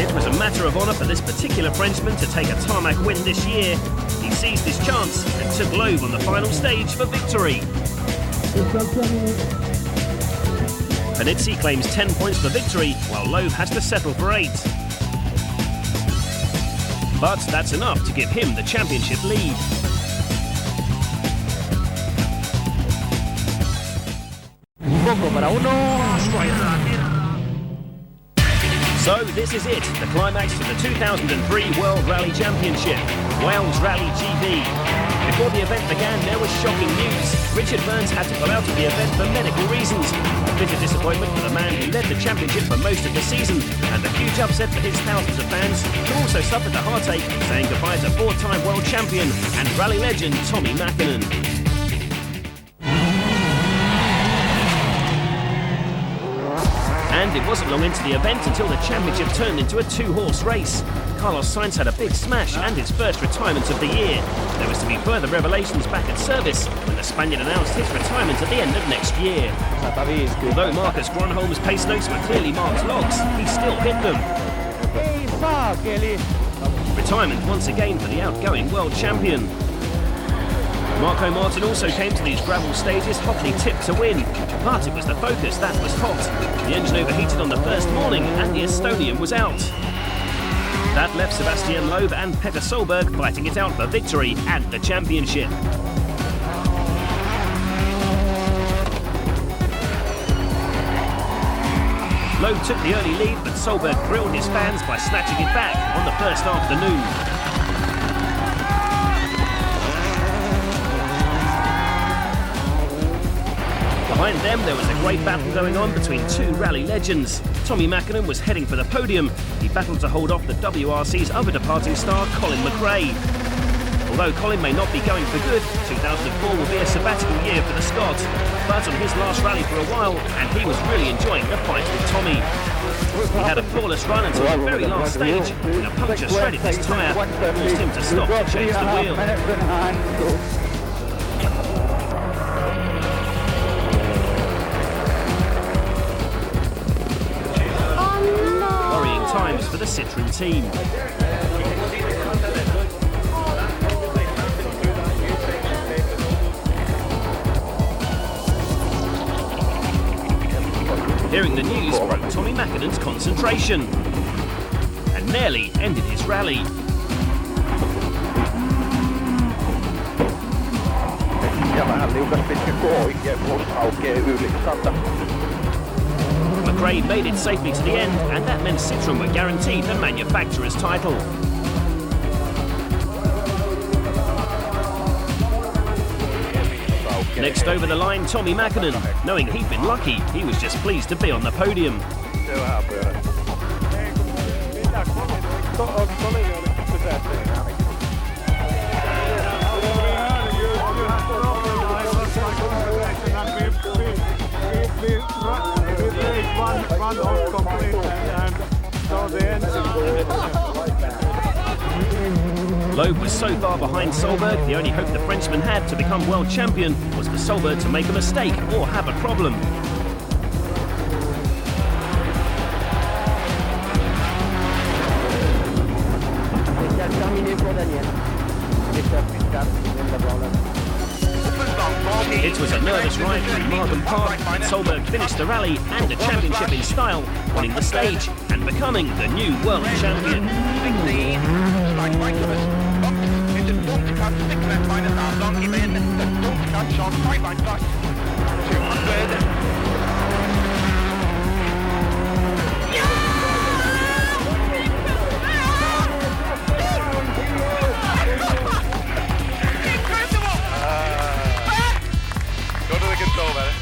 It was a matter of honour for this particular Frenchman to take a tarmac win this year. He seized his chance and took Loeb on the final stage for victory. Panizzi claims 10 points for victory, while Loeb has to settle for 8. But that's enough to give him the championship lead. So this is it, the climax to the 2003 World Rally Championship, Wales Rally GB. Before the event began, there was shocking news. Richard Burns had to pull out of the event for medical reasons. A bitter disappointment for the man who led the championship for most of the season, and a huge upset for his thousands of fans, who also suffered the heartache, saying goodbye to 4-time world champion and rally legend Tommi Makinen. And it wasn't long into the event until the championship turned into a 2-horse race. Carlos Sainz had a big smash and his first retirement of the year. There was to be further revelations back at service when the Spaniard announced his retirement at the end of next year. Although Marcus Gronholm's pace notes were clearly marked logs, he still hit them. Retirement once again for the outgoing world champion. Marco Martin also came to these gravel stages hotly tipped to win, but it was the Focus that was hot. The engine overheated on the first morning and the Estonian was out. That left Sebastian Loeb and Petter Solberg fighting it out for victory and the championship. Loeb took the early lead, but Solberg thrilled his fans by snatching it back on the first afternoon. Behind them, there was a great battle going on between 2 rally legends. Tommi Makinen was heading for the podium. He battled to hold off the WRC's other departing star, Colin McRae. Although Colin may not be going for good, 2004 will be a sabbatical year for the Scot. But on his last rally for a while, and he was really enjoying the fight with Tommi. He had a flawless run until the very last stage, when a puncture shredded his tyre, forced him to stop to change the wheel. Times for the Citroën team. Hearing the news broke Tommi Makinen's concentration and nearly ended his rally. McRae made it safely to the end, and that meant Citroën were guaranteed the manufacturer's title. Next over the line, Tommi Makinen. Knowing he'd been lucky, he was just pleased to be on the podium. Loeb was so far behind Solberg, the only hope the Frenchman had to become world champion was for Solberg to make a mistake or have a problem. It was a nervous ride through Markham Park, and Solberg finished the rally and the championship in style, winning the stage and becoming the new world champion. Go to the control, man.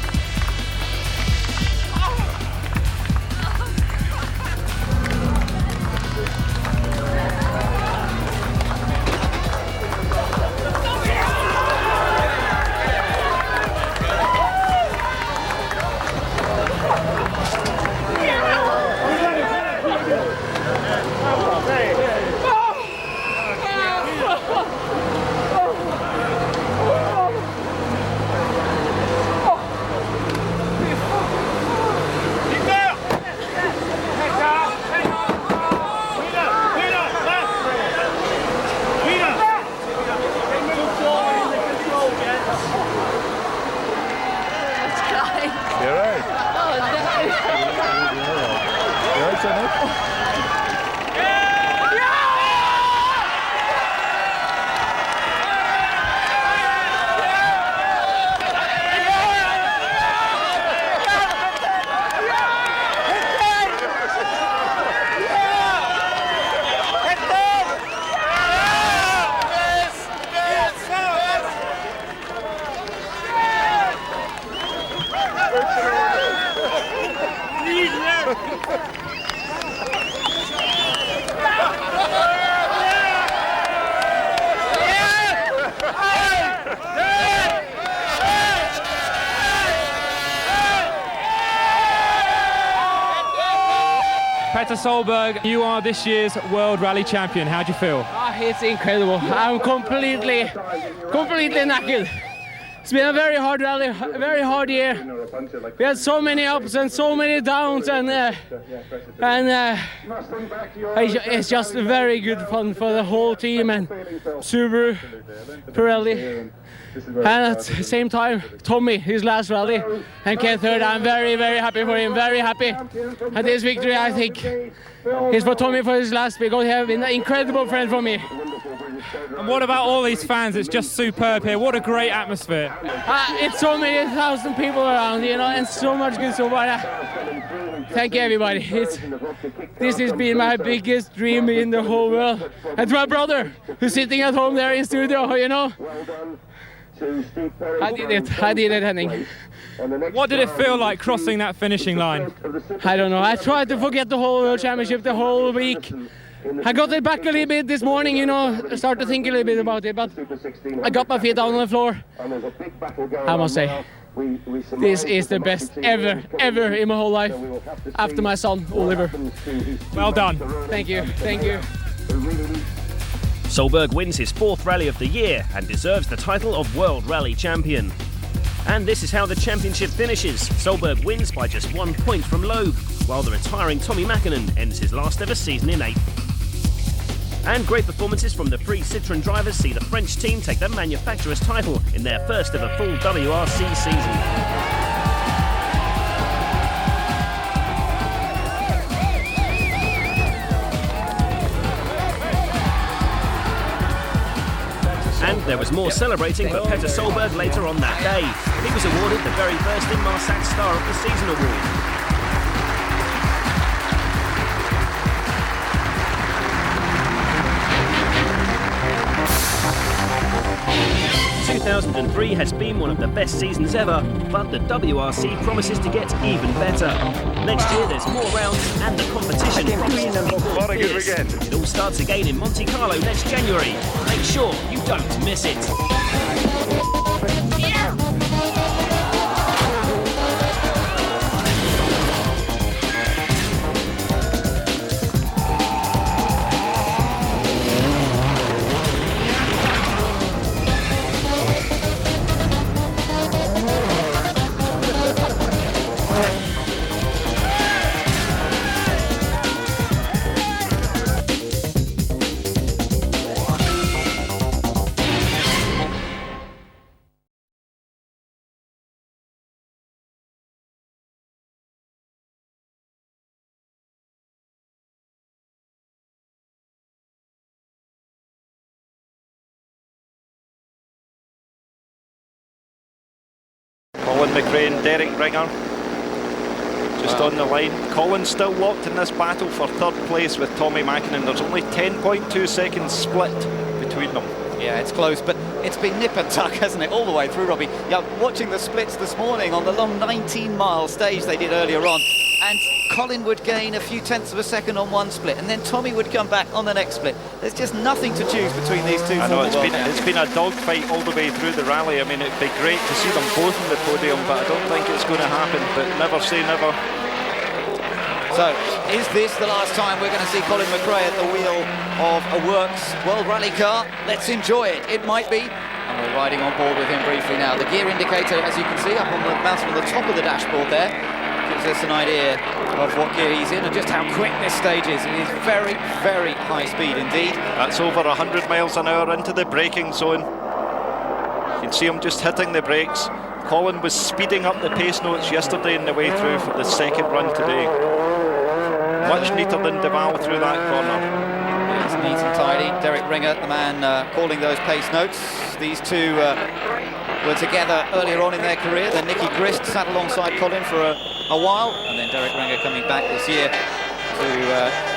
Petter Solberg, you are this year's World Rally Champion. How do you feel? It's incredible. I'm completely knackered. It's been a very hard rally, a very hard year. We had so many ups and so many downs, and it's just very good fun for the whole team and Subaru, Pirelli. And at the same time, Tommy, his last rally, and came third. I'm very, very happy for him, very happy. And this victory, I think, is for Tommy for his last, because he has been an incredible friend for me. And what about all these fans? It's just superb here. What a great atmosphere. It's so many thousand people around, you know, and so much good support. Thank you, everybody. This has been my biggest dream in the whole world. And to my brother, who's sitting at home there in studio, you know. I did it, Henning. What did it feel like crossing that finishing line? I don't know. I tried to forget the whole World Championship the whole week. I got it back a little bit this morning, you know, started to think a little bit about it, but I got my feet down on the floor. I must say, this is the best ever in my whole life, after my son, Oliver. Well done. Thank you, thank you. Solberg wins his 4th rally of the year and deserves the title of World Rally Champion. And this is how the championship finishes. Solberg wins by just 1 point from Loeb, while the retiring Tommy Makinen ends his last ever season in 8th. And great performances from the 3 Citroën drivers see the French team take the manufacturer's title in their first ever full WRC season. And there was more celebrating for Petter Solberg later on that day. He was awarded the very first Inmarsat Star of the Season award. 2003 has been one of the best seasons ever, but the WRC promises to get even better. Next year there's more rounds and the competition promises to be What a good fierce. weekend. It all starts again in Monte-Carlo next January. Make sure you don't miss it. Colin McRae, Derek Ringer, just on the line. Colin's still locked in this battle for 3rd place with Tommy Makinen. There's only 10.2 seconds split between them. Yeah, it's close, but it's been nip and tuck, hasn't it, all the way through, Robbie? Yeah, watching the splits this morning on the long 19-mile stage they did earlier on, and Colin would gain a few tenths of a second on one split, and then Tommy would come back on the next split. There's just nothing to choose between these two. I know it's been a dogfight all the way through the rally. I mean, it'd be great to see them both on the podium, but I don't think it's going to happen. But never say never. So, is this the last time we're going to see Colin McRae at the wheel of a Works World Rally car? Let's enjoy it. It might be. And we're riding on board with him briefly now. The gear indicator, as you can see, up on the mounted on the top of the dashboard there, gives us an idea of what gear he's in and just how quick this stage is. It is very, very high speed indeed. That's over 100 miles an hour into the braking zone. You can see him just hitting the brakes. Colin was speeding up the pace notes yesterday on the way through for the 2nd run today. Much neater than Duval through that corner. It's neat and tidy. Derek Ringer, the man calling those pace notes. These two were together earlier on in their career. Then Nicky Grist sat alongside Colin for a while, and then Derek Ringer coming back this year to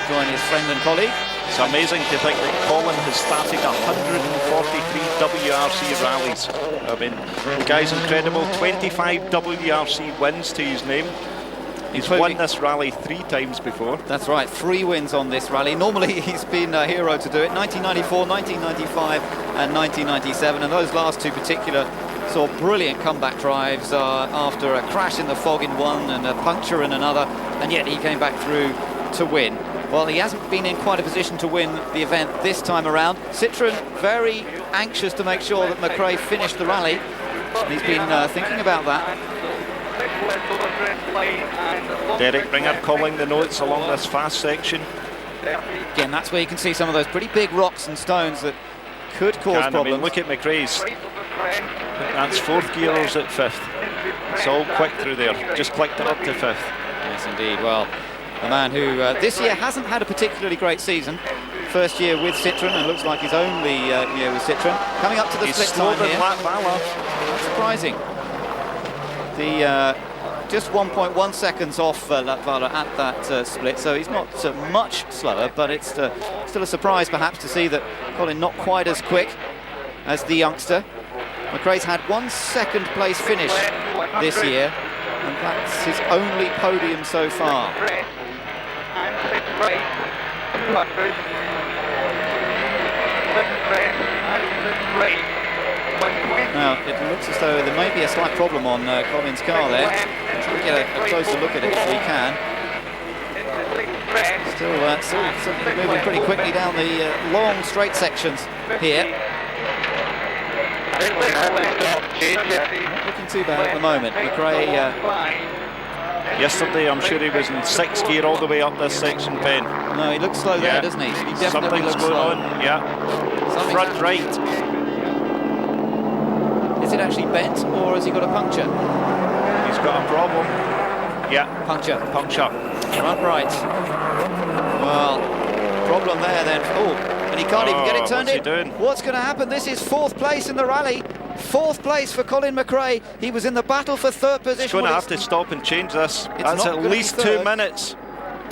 join his friend and colleague. It's amazing to think that Colin has started 143 WRC rallies. I mean, the guy's incredible. 25 WRC wins to his name. He's won this rally 3 times before. That's right, 3 wins on this rally. Normally he's been a hero to do it. 1994, 1995 and 1997, and those last 2 particular saw brilliant comeback drives after a crash in the fog in one and a puncture in another, and yet he came back through to win. Well, he hasn't been in quite a position to win the event this time around. Citroën very anxious to make sure that McRae finished the rally. He's been thinking about that. Derek Ringer calling the notes along this fast section. Again, that's where you can see some of those pretty big rocks and stones that could cause problems. I mean, look at McRae's. That's 4th gears at 5th. It's all quick through there. Just clicked it up to 5th. Yes, indeed. Well, a man who this year hasn't had a particularly great season. First year with Citroën, and looks like his only year with Citroën. Coming up to the split time here. Not surprising. The just 1.1 seconds off Latvala at that split, so he's not much slower, but it's still a surprise perhaps to see that Colin not quite as quick as the youngster. McRae's had 1 second place finish this year, and that's his only podium so far. Now, it looks as though there may be a slight problem on Colin's car there. We'll get a closer look at it if we can. Still moving pretty quickly down the long straight sections here. Not looking too bad at the moment. McRae... Yesterday, I'm sure he was in 6th gear all the way up this section, Ben. No, he looks slow there, doesn't he? He definitely Something's looks going slow. on, yeah. Front right. Is it actually bent, or has he got a puncture? He's got a problem. Yeah. Puncture. Front right. Well, problem there then. Oh, and he can't even get it turned in. What's he doing? What's going to happen? This is 4th place in the rally. 4th place for Colin McRae. He was in the battle for 3rd position. He's going to have to stop and change this. That's at least 2 minutes.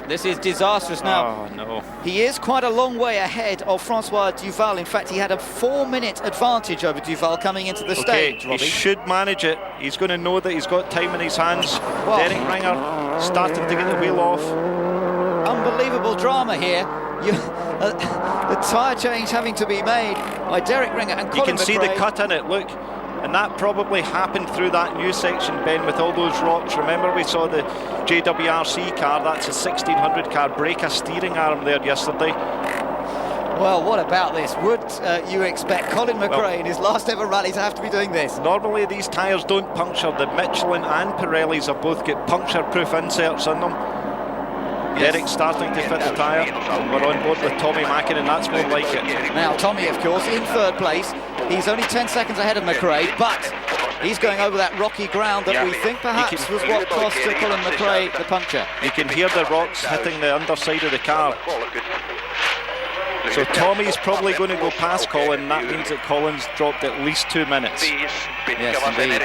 This is disastrous now. Oh, no. He is quite a long way ahead of Francois Duval. In fact, he had a 4-minute advantage over Duval coming into the stage, Robbie. He should manage it. He's going to know that he's got time in his hands. Well, Derek Ringer starting to get the wheel off. Unbelievable drama here. The tyre change having to be made by Derek Ringer and Colin You can McRae. see the cut in it, look. And that probably happened through that new section, Ben, with all those rocks. Remember, we saw the JWRC car, that's a 1600 car, break a steering arm there yesterday. Well, what about this? Would you expect Colin McRae in his last ever rally to have to be doing this? Normally these tyres don't puncture. The Michelin and Pirellis have both got puncture-proof inserts in them. Yes. Derek's starting to fit the tyre. We're on board with Tommy Makinen, that's more like it. Now, Tommy, of course, in 3rd place. He's only 10 seconds ahead of McRae, but he's going over that rocky ground that we think perhaps was what cost Colin McRae the puncture. You can hear the rocks hitting the underside of the car. So Tommy's probably going to go past Colin, and that means that Colin's dropped at least 2 minutes. Yes, indeed.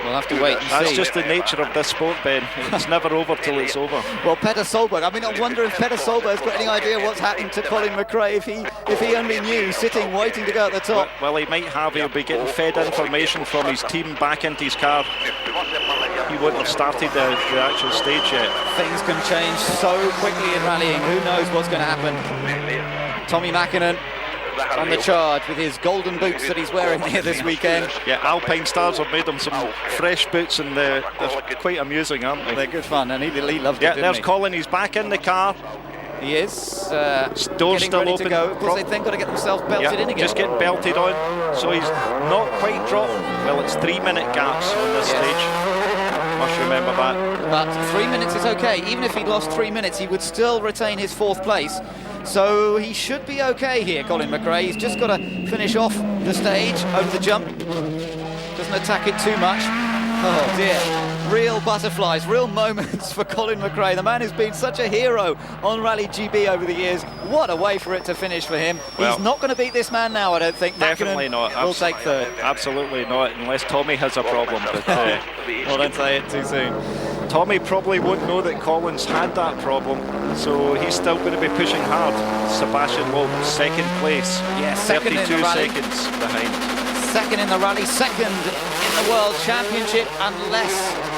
We'll have to wait and see. That's just the nature of this sport, Ben. It's never over till it's over. Well, Petter Solberg, I mean, I wonder if Petter Solberg's got any idea what's happened to Colin McRae, if he only knew, sitting, waiting to go at the top. Well, he might have. He'll be getting fed information from his team back into his car. He wouldn't have started the actual stage yet. Things can change so quickly in rallying. Who knows what's going to happen? Tommy Makinen on the charge with his golden boots that he's wearing here this weekend. Yeah, Alpine Stars have made him some fresh boots, and they're quite amusing, aren't they? They're good fun, and he loved it, Yeah, there's Colin, he's back in the car. He is. Door's getting still ready open. to go. Of course, they've then got to get themselves belted in again. Just getting belted on, so he's not quite dropped. Well, it's 3-minute gaps on this stage. Must remember that. But 3 minutes is okay. Even if he lost 3 minutes, he would still retain his 4th place. So he should be okay here, Colin McRae. He's just got to finish off the stage over the jump. Doesn't attack it too much. Oh dear. real butterflies, real moments for Colin McRae. The man who's been such a hero on Rallye GB over the years. What a way for it to finish for him. Well, he's not going to beat this man now, I don't think. Definitely not. We'll take third. Absolutely not, unless Tommy has a problem. But, well, don't say it too soon. Tommy probably won't know that Colin's had that problem, so he's still going to be pushing hard. Sebastian Loeb, second place. Yeah, second 32 in the rally. seconds behind. Second in the rally, second in the World Championship, unless,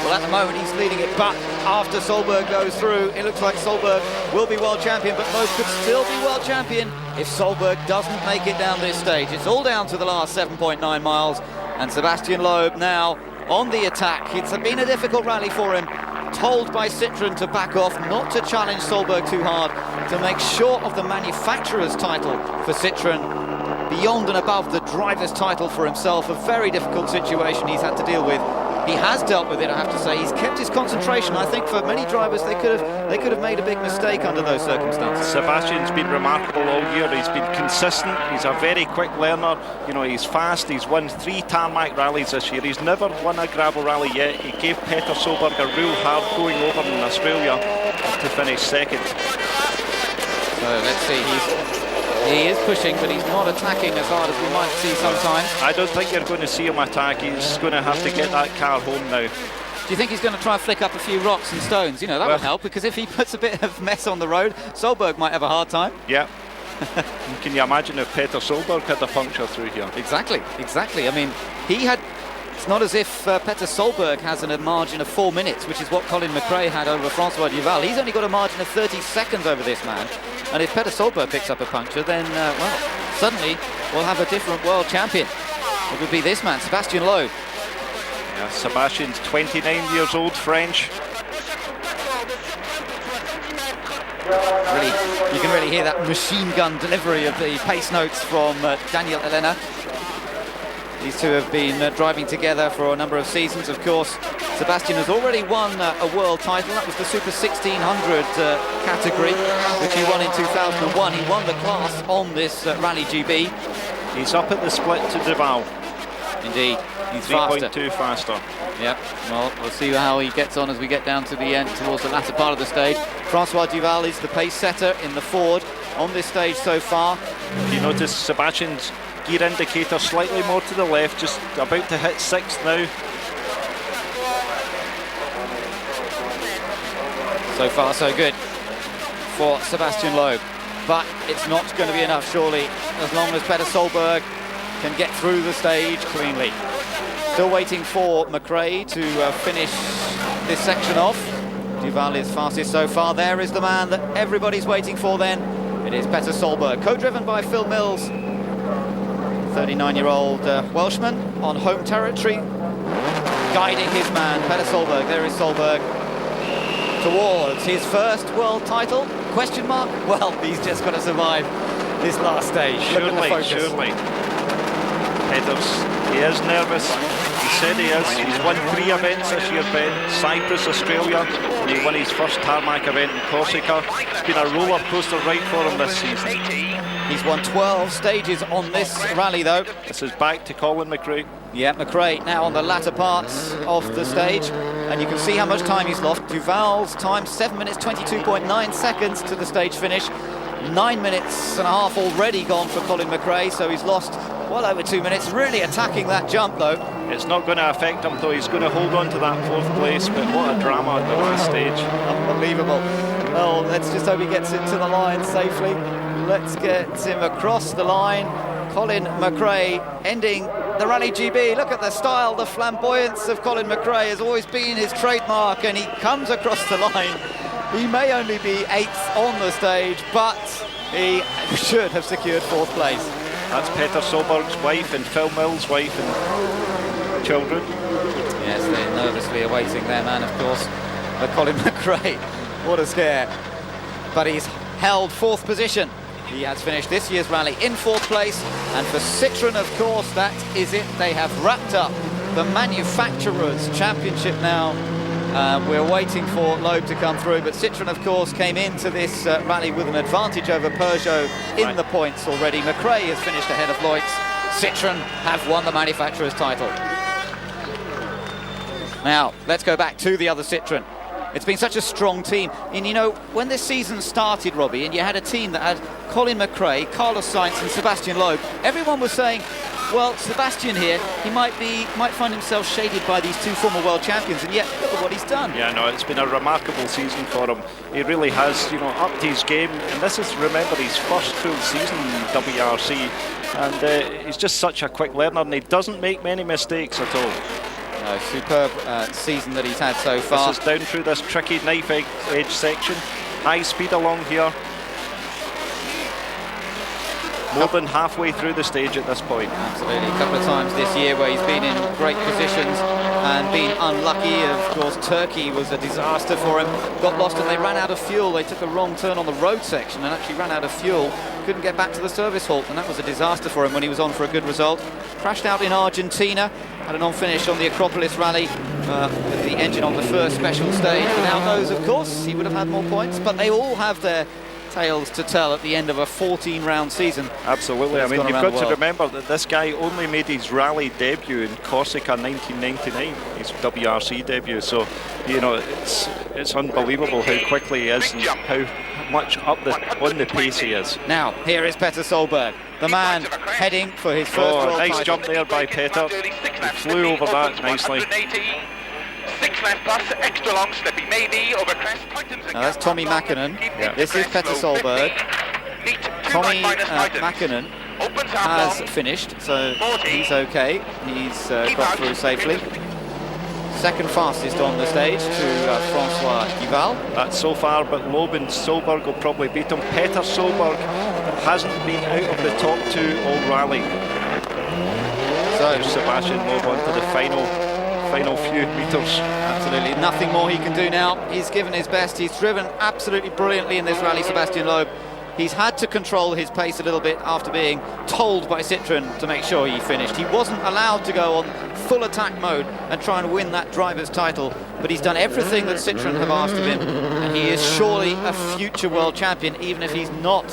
well, at the moment he's leading it, but after Solberg goes through, it looks like Solberg will be world champion, but Loeb could still be world champion if Solberg doesn't make it down this stage. It's all down to the last 7.9 miles, and Sebastian Loeb now on the attack. It's been a difficult rally for him, told by Citroën to back off, not to challenge Solberg too hard, to make sure of the manufacturer's title for Citroën, beyond and above the driver's title for himself. A very difficult situation he's had to deal with. He has dealt with it, I have to say. He's kept his concentration. I think for many drivers they could have made a big mistake under those circumstances. Sebastian's been remarkable all year. He's been consistent. He's a very quick learner. You know, he's fast. He's won 3 tarmac rallies this year. He's never won a gravel rally yet. He gave Peter Solberg a real hard going over in Australia to finish second. So let's see. He is pushing, but he's not attacking as hard as we might see sometimes. I don't think you're going to see him attack. He's going to have to get that car home now. Do you think he's going to try and flick up a few rocks and stones? You know, that would help, because if he puts a bit of mess on the road, Solberg might have a hard time. Yeah. Can you imagine if Peter Solberg had a puncture through here? Exactly, exactly. I mean, he had... It's not as if Peter Solberg has a margin of 4 minutes, which is what Colin McRae had over Francois Duval. He's only got a margin of 30 seconds over this man. And if Peter Solberg picks up a puncture, then, well, suddenly we'll have a different world champion. It would be this man, Sebastian Loeb. Yeah, Sebastian's 29 years old, French. Really, you can really hear that machine gun delivery of the pace notes from Daniel Elena. These two have been driving together for a number of seasons, of course. Sebastian has already won a world title. That was the Super 1600 category, which he won in 2001. He won the class on this Rallye GB. He's up at the split to Duval. Indeed, he's faster. 3.2 faster. Yep, well, we'll see how he gets on as we get down to the end, towards the latter part of the stage. Francois Duval is the pace setter in the Ford on this stage so far. If you notice, Sebastian's gear indicator slightly more to the left, just about to hit 6th now. So far so good for Sebastian Loeb, but it's not going to be enough surely, as long as Peter Solberg can get through the stage cleanly. Still waiting for McRae to finish this section off. Duval is fastest so far. There is the man that everybody's waiting for then. It is Peter Solberg, co-driven by Phil Mills. 39-year-old Welshman on home territory, guiding his man, Peter Solberg. There is Solberg towards his first world title? Question mark? Well, he's just got to survive this last stage. Surely. Peter's, he is nervous. He said he is. He's won 3 events this year, Ben. Cyprus, Australia, and he won his first tarmac event in Corsica. It's been a roller coaster ride for him this season. He's won 12 stages on this rally, though. This is back to Colin McRae. Yeah, McRae now on the latter parts of the stage, and you can see how much time he's lost. Duval's time, 7 minutes 22.9 seconds to the stage finish. 9 minutes and a half already gone for Colin McRae, so he's lost well over 2 minutes. Really attacking that jump, though. It's not going to affect him, though. He's going to hold on to that 4th place, but what a drama at the last stage. Unbelievable. Well, let's just hope he gets into the line safely. Let's get him across the line. Colin McRae ending the Rallye GB. Look at the style, the flamboyance of Colin McRae has always been his trademark, and he comes across the line. He may only be 8th on the stage, but he should have secured 4th place. That's Peter Solberg's wife and Phil Mills' wife and children. Yes, they're nervously awaiting their man, of course. But Colin McRae, what a scare. But he's held 4th position. He has finished this year's rally in 4th place, and for Citroën, of course, that is it. They have wrapped up the Manufacturers' Championship now. We're waiting for Loeb to come through, but Citroën, of course, came into this rally with an advantage over Peugeot in the points already. McRae has finished ahead of Loitz. Citroën have won the Manufacturers' title. Now, let's go back to the other Citroën. It's been such a strong team. And you know, when this season started, Robbie, and you had a team that had Colin McRae, Carlos Sainz and Sebastian Loeb, everyone was saying, well, Sebastian here, he might find himself shaded by these two former world champions, and yet look at what he's done. Yeah, no, it's been a remarkable season for him. He really has, you know, upped his game, and this is, remember, his first full season in WRC, and he's just such a quick learner, and he doesn't make many mistakes at all. No, superb season that he's had so far. This is down through this tricky knife edge section. High speed along here. More than halfway through the stage at this point. Absolutely. A couple of times this year where he's been in great positions and been unlucky. Of course, Turkey was a disaster for him. Got lost and they ran out of fuel. They took a wrong turn on the road section and actually ran out of fuel. Couldn't get back to the service halt, and that was a disaster for him when he was on for a good result. Crashed out in Argentina. Had an on-finish on the Acropolis rally with the engine on the first special stage. Without those, of course, he would have had more points, but they all have their tales to tell at the end of a 14-round season. Absolutely. I mean, you've got to remember that this guy only made his rally debut in Corsica 1999, his WRC debut. So, you know, it's unbelievable how quickly he is and how much up on the pace he is. Now, here is Petter Solberg, the man heading for his first world nice title. Jump there by Petter. He flew over that nicely. 6 left plus, extra long, slippy, maybe over crest. Now that's Tommy Makinen. Yeah. This is Petter Solberg. Tommy Makinen has finished, so he's okay. He's got through safely. Second fastest on the stage to Francois Duval. That's so far, but Loeb and Solberg will probably beat him. Petter Solberg hasn't been out of the top two all rally. So Sebastian Loeb onto the final few meters. Absolutely, nothing more he can do now. He's given his best. He's driven absolutely brilliantly in this rally, Sebastian Loeb. He's had to control his pace a little bit after being told by Citroën to make sure he finished. He wasn't allowed to go on full attack mode and try and win that driver's title, but he's done everything that Citroën have asked of him, and he is surely a future world champion, even if he's not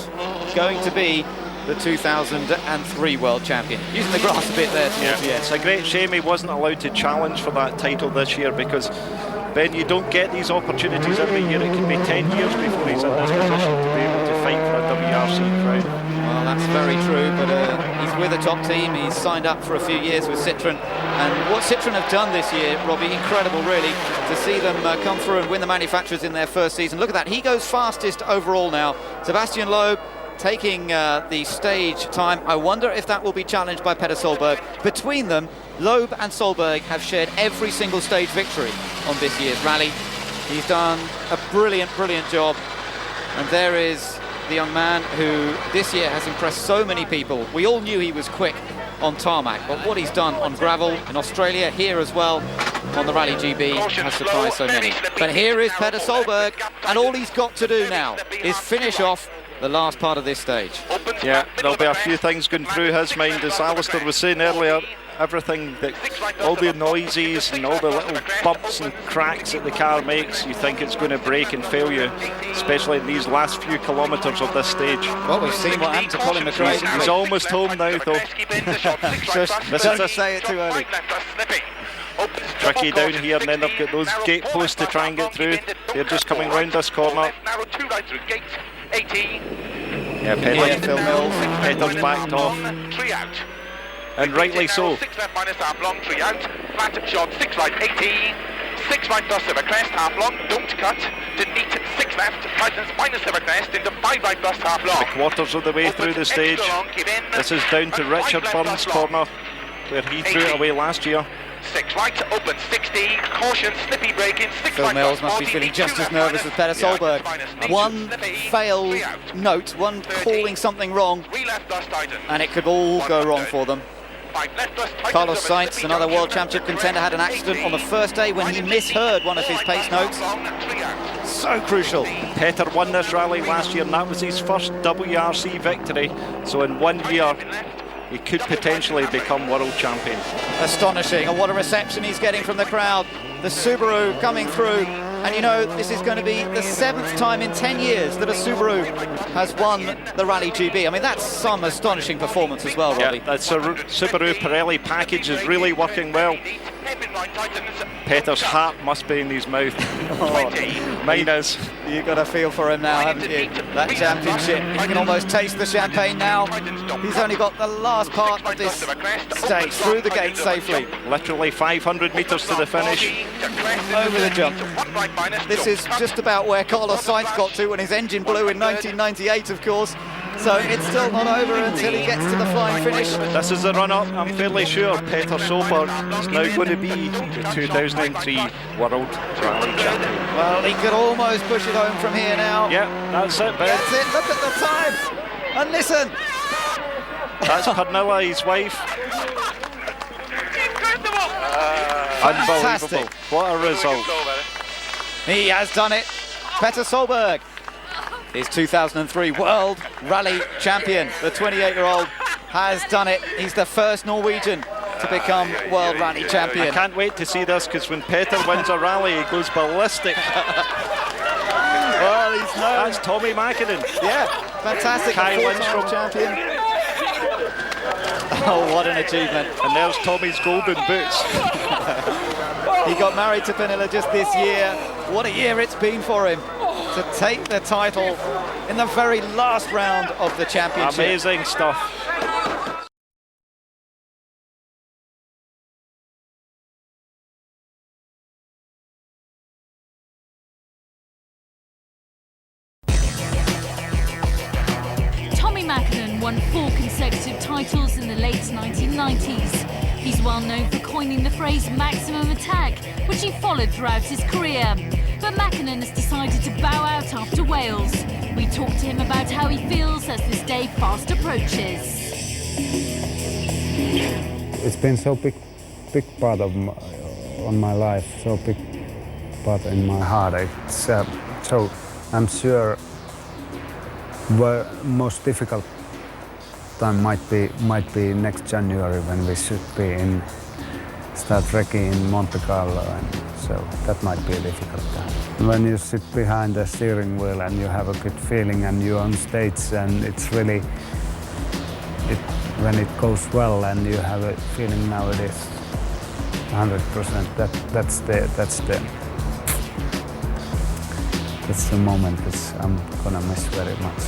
going to be the 2003 world champion. Using the grass a bit there towards the end. It's a great shame he wasn't allowed to challenge for that title this year, because Ben, you don't get these opportunities every year. It can be 10 years before he's in this position to be able to fight for a WRC crown. Well, that's very true, but he's with a top team. He's signed up for a few years with Citroën, and what Citroën have done this year, Robbie, incredible really, to see them come through and win the manufacturers in their first season. Look at that, he goes fastest overall now. Sebastian Loeb taking the stage time. I wonder if that will be challenged by Petter Solberg. Between them, Loeb and Solberg have shared every single stage victory on this year's rally. He's done a brilliant job, and there is the young man who this year has impressed so many people. We all knew he was quick on tarmac, but what he's done on gravel in Australia, here as well on the Rally GB, has surprised so many. But here is Petter Solberg, and all he's got to do now is finish off the last part of this stage. Yeah, there'll be a few things going through his mind, as Alistair was saying earlier. Everything that, all the noises and all the little bumps and cracks that the car makes, you think it's going to break and fail you, especially in these last few kilometres of this stage. Well, we've seen what happened to Colin McRae. He's almost home now, though. Don't say it too early. Tricky down here, and then they've got those gate posts to try and get through. They're just coming round this corner. Yeah, Petter's backed off. And rightly so. 6 left minus half long, 3 out. Flat shot, 6 right, 18. 6 right plus over crest, half long, don't cut. To neat, 6 left, minus over crest into 5 right plus half long. The quarters of the way through the stage. This is down to Richard Burns' corner, where he threw it away last year. 6 right, open 60, caution, slippy braking, 6 Phil right. Mills must be feeling just as nervous as Petter Solberg. One failed note, one calling something wrong, and it could all go wrong for them. Carlos Sainz, another world championship contender, had an accident on the first day when he misheard one of his pace notes. So crucial. Petter won this rally last year, and that was his first WRC victory. So in 1 year, he could potentially become world champion. Astonishing, and what a reception he's getting from the crowd. The Subaru coming through, and you know, this is going to be the 7th time in 10 years that a Subaru has won the Rally GB. I mean, that's some astonishing performance as well, Robbie. Yeah, that Subaru Pirelli package is really working well. Peter's heart must be in his mouth. Mine is. You got a feel for him now, haven't you? That championship. You can almost taste the champagne now. He's only got the last part of this stage through the gate safely. Literally 500 metres to the finish. Over the jump. This is just about where Carlos Sainz got to when his engine blew in 1998, of course. So it's still not over until he gets to the flying finish. This is the run-up. I'm fairly sure Peter Solberg is now going to be the 2003 World Rally Champion. Well, he could almost push it home from here now. Yeah, that's it, Ben. That's it. Look at the time. And listen. That's Pernilla, his wife. Unbelievable. What a result. He has done it. Peter Solberg is 2003 World Rally Champion. The 28-year-old has done it. He's the first Norwegian to become World Rally Champion. I can't wait to see this, because when Peter wins a rally, he goes ballistic. Well, he's known. That's Tommy Makinen. Yeah, fantastic. Kai Lindstrom. Champion. Oh, what an achievement. And there's Tommy's golden boots. He got married to Pernilla just this year. What a year it's been for him to take the title in the very last round of the championship. Amazing stuff. Tommy Makinen won 4 consecutive titles in the late 1990s. He's well known for coining the phrase maximum attack, which he followed throughout his career. But Makinen has decided to bow out after Wales. We talked to him about how he feels as this day fast approaches. It's been so big part of my life, so big part in my heart. It's so I'm sure the most difficult time might be next January, when we should be start wrecking in Monte-Carlo, and so that might be a difficult time. When you sit behind the steering wheel and you have a good feeling and you're on stage, and it's really, when it goes well and you have a feeling now it is 100%, that's the moment I'm gonna miss very much.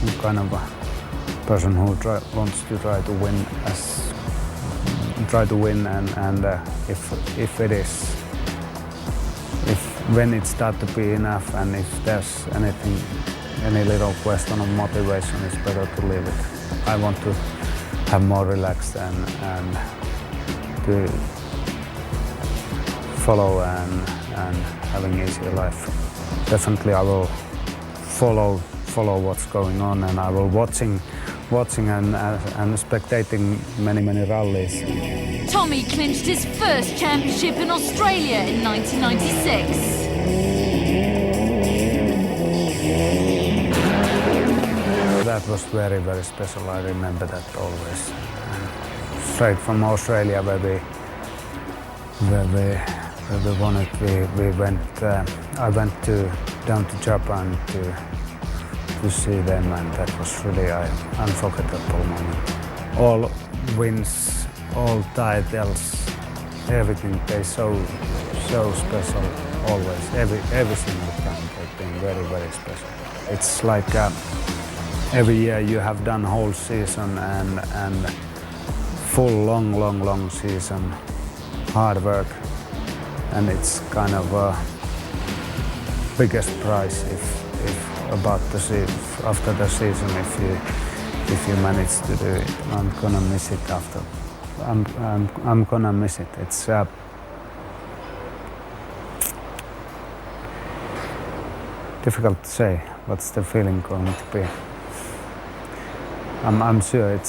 I'm kind of a person who wants to try to win, and when it starts to be enough, and if there's any little question of motivation, it's better to leave it. I want to have more relaxed and to follow and having easier life. Definitely I will follow what's going on, and I will watching and spectating many rallies. Tommy clinched his first championship in Australia in 1996. That was very special. I remember that always. Straight from Australia, where we won it, we went. I went down to Japan to see them, and that was really an unforgettable moment. All wins, all titles, everything, they're so special always. Every single time they've been very special. It's like every year you have done whole season and full long season, hard work, and it's kind of biggest prize if about the after the season, if you manage to do it. I'm gonna miss it after. I'm gonna miss it. It's difficult to say what's the feeling going to be. I'm sure it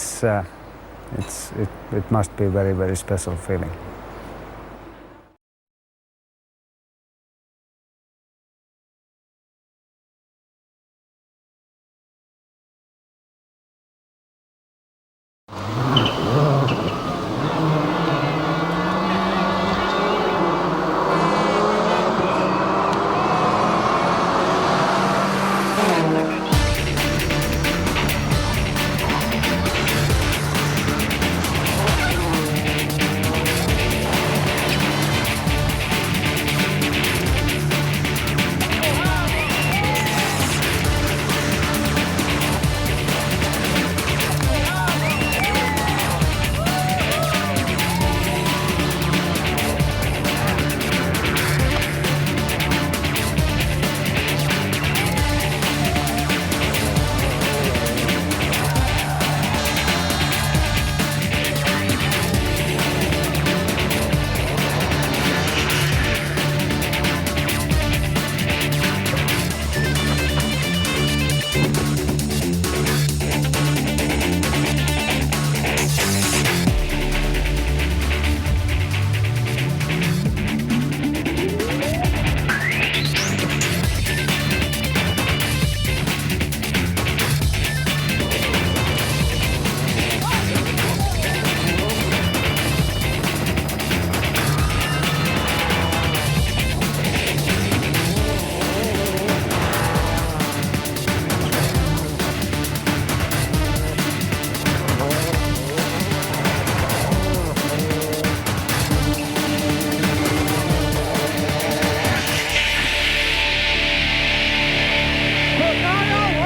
must be very special feeling.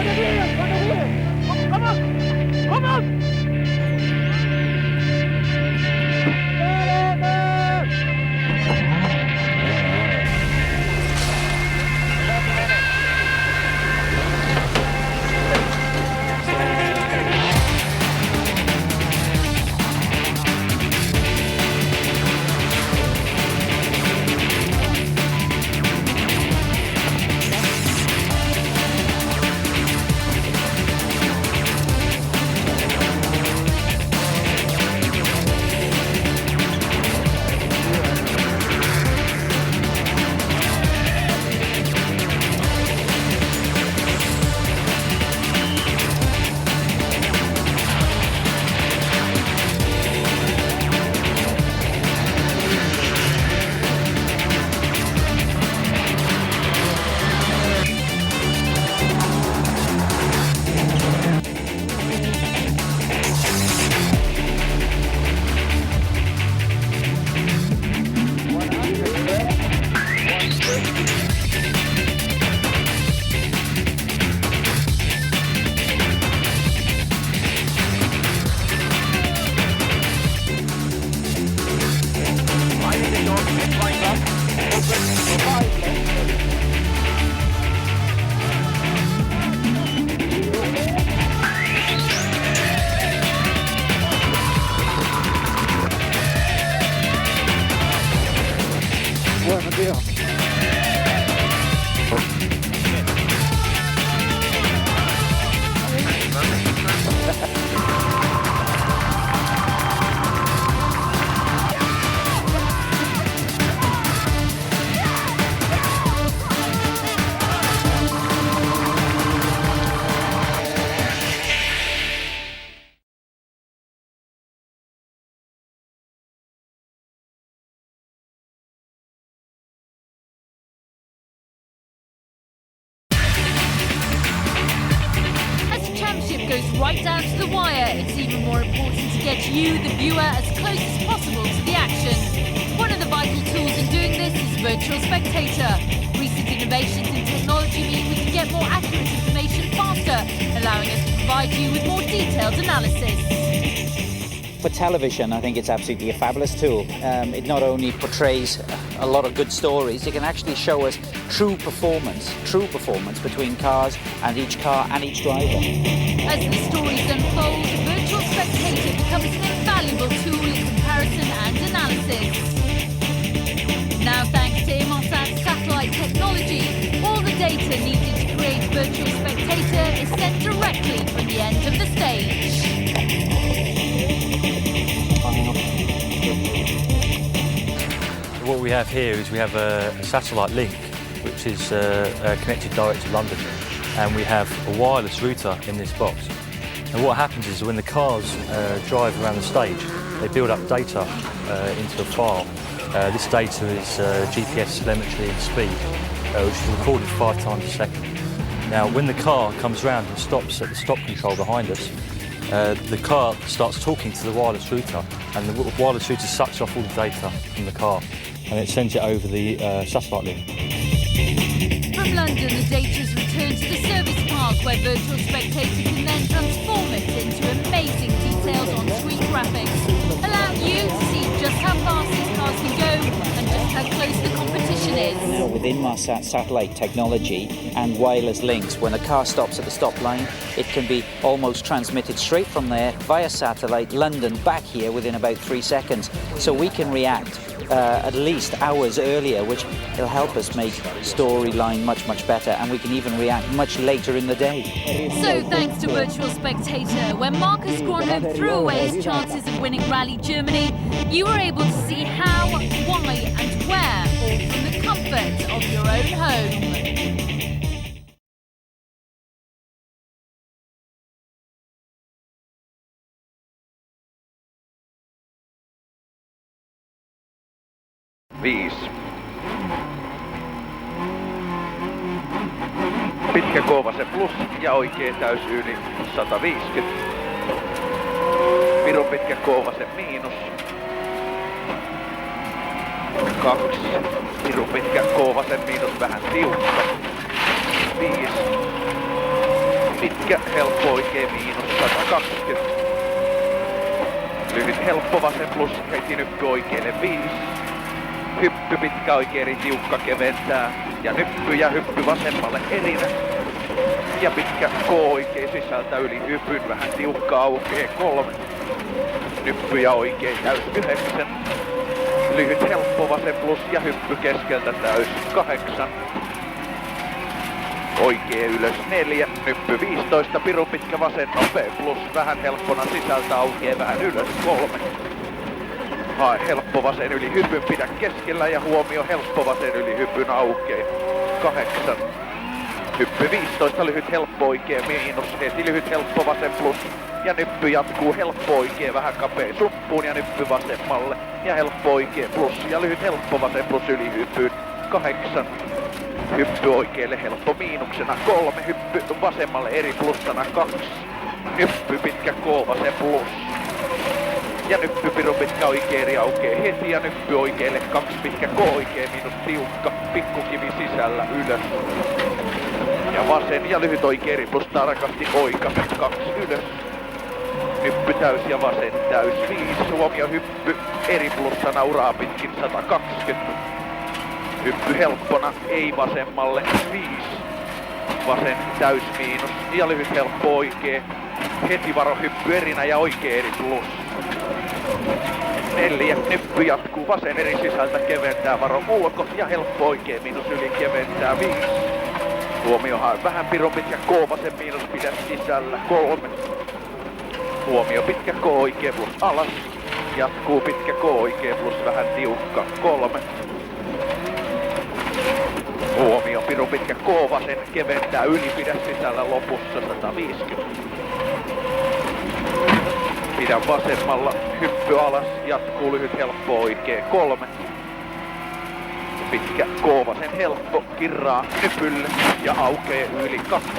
On the wheels! Come on! Come on! Right down to the wire, it's even more important to get you, the viewer, as close as possible to the action. One of the vital tools in doing this is Virtual Spectator. Recent innovations in technology mean we can get more accurate information faster, allowing us to provide you with more detailed analysis. For television, I think it's absolutely a fabulous tool. It not only portrays a lot of good stories, it can actually show us true performance between cars and each car and each driver. As the stories unfold, Virtual Spectator becomes an invaluable tool in comparison and analysis. Now, thanks to Inmarsat's satellite technology, all the data needed to create Virtual Spectator is sent directly from the end of the stage. What we have here is we have a satellite link which is connected direct to London, and we have a wireless router in this box. And what happens is when the cars drive around the stage, they build up data into a file. This data is GPS telemetry and speed, which is recorded 5 times a second. Now, when the car comes round and stops at the stop control behind us, the car starts talking to the wireless router, and the wireless router sucks off all the data from the car, and it sends it over the satellite link. From London, the data is returned to the service park, where Virtual Spectator can then transform it into amazing detailed on-screen graphics, allowing you to see just how fast these cars can go and just how close the competition is. With Inmarsat satellite technology and wireless links, when a car stops at the stop line, it can be almost transmitted straight from there via satellite, London, back here within about 3 seconds. So we can react at least hours earlier, which will help us make storyline much better, and we can even react much later in the day. So thanks to Virtual Spectator, when Marcus Grönholm threw away his chances of winning Rally Germany, you were able to see how, why and where, all from the comfort of your own home. Pitkä kova se plus ja oikea täysyli 150. Pirun pitkä kova se miinus. 2. Pirun pitkä kova se miinus vähän tiukka. 5. pitkä, helppo oikee miinus 120. Lyhyt helppo vasen plus, heti nyppy oikeelle 5. Hyppy pitkä oikee eri tiukka keventää. Ja hyppy vasemmalle erinä. Ja pitkä K oikee sisältä yli hypyn, vähän tiukka aukee 3. Nyppy ja oikee täys 9. Lyhyt helppo vasen plus ja hyppy keskeltä täys 8. Oikee ylös 4, nyppy 15, pirun pitkä vasen nopea plus, vähän helppona sisältä aukee vähän ylös 3. Hae helppo vasen yli hypyn, pidä keskellä ja huomio helppo vasen yli hypyn aukee 8. Hyppy 15, lyhyt helppo oikee miinus, heti lyhyt helppo vasen plus. Ja nyppy jatkuu helppo oikee vähän kapea suppuun ja nyppy vasemmalle. Ja helppo oikee plus ja lyhyt helppo vasen plus yli hypyn 8. Hyppy oikealle helppo miinuksena 3, hyppy vasemmalle eri plussana 2. Nyppy pitkä K vasen plus. Ja nyppy pirun pitkä oikee eri aukee heti ja nyppy oikealle 2 pitkä K oikee miinus tiukka, pikkukivi sisällä ylös. Ja vasen ja lyhyt oikee eri plus tarkasti oikasen 2 ylös. Nyppy täys ja vasen täys 5, huomio hyppy eri plussana uraa pitkin 120. Hyppy helppona, ei vasemmalle 5. Vasen täys miinus ja lyhyt helppo oikee. Heti varo hyppy erinä ja oikee eri plus. 4, nyppy jatkuu vasen eri sisältä keventää varo ulko ja helppo oikee miinus yli keventää 5. Huomio hae vähän pirun pitkä K vasen miinus pidä sisällä 3. Huomio pitkä K oikee plus alas. Jatkuu pitkä K oikee plus vähän tiukka 3. Huomio pirun pitkä K vasen keventää yli pidä sisällä lopussa 150. Pidä vasemmalla, hyppy alas, jatkuu lyhyt helppo oikee 3. Pitkä K vasen helppo, kirraa nypylle ja aukee yli 2.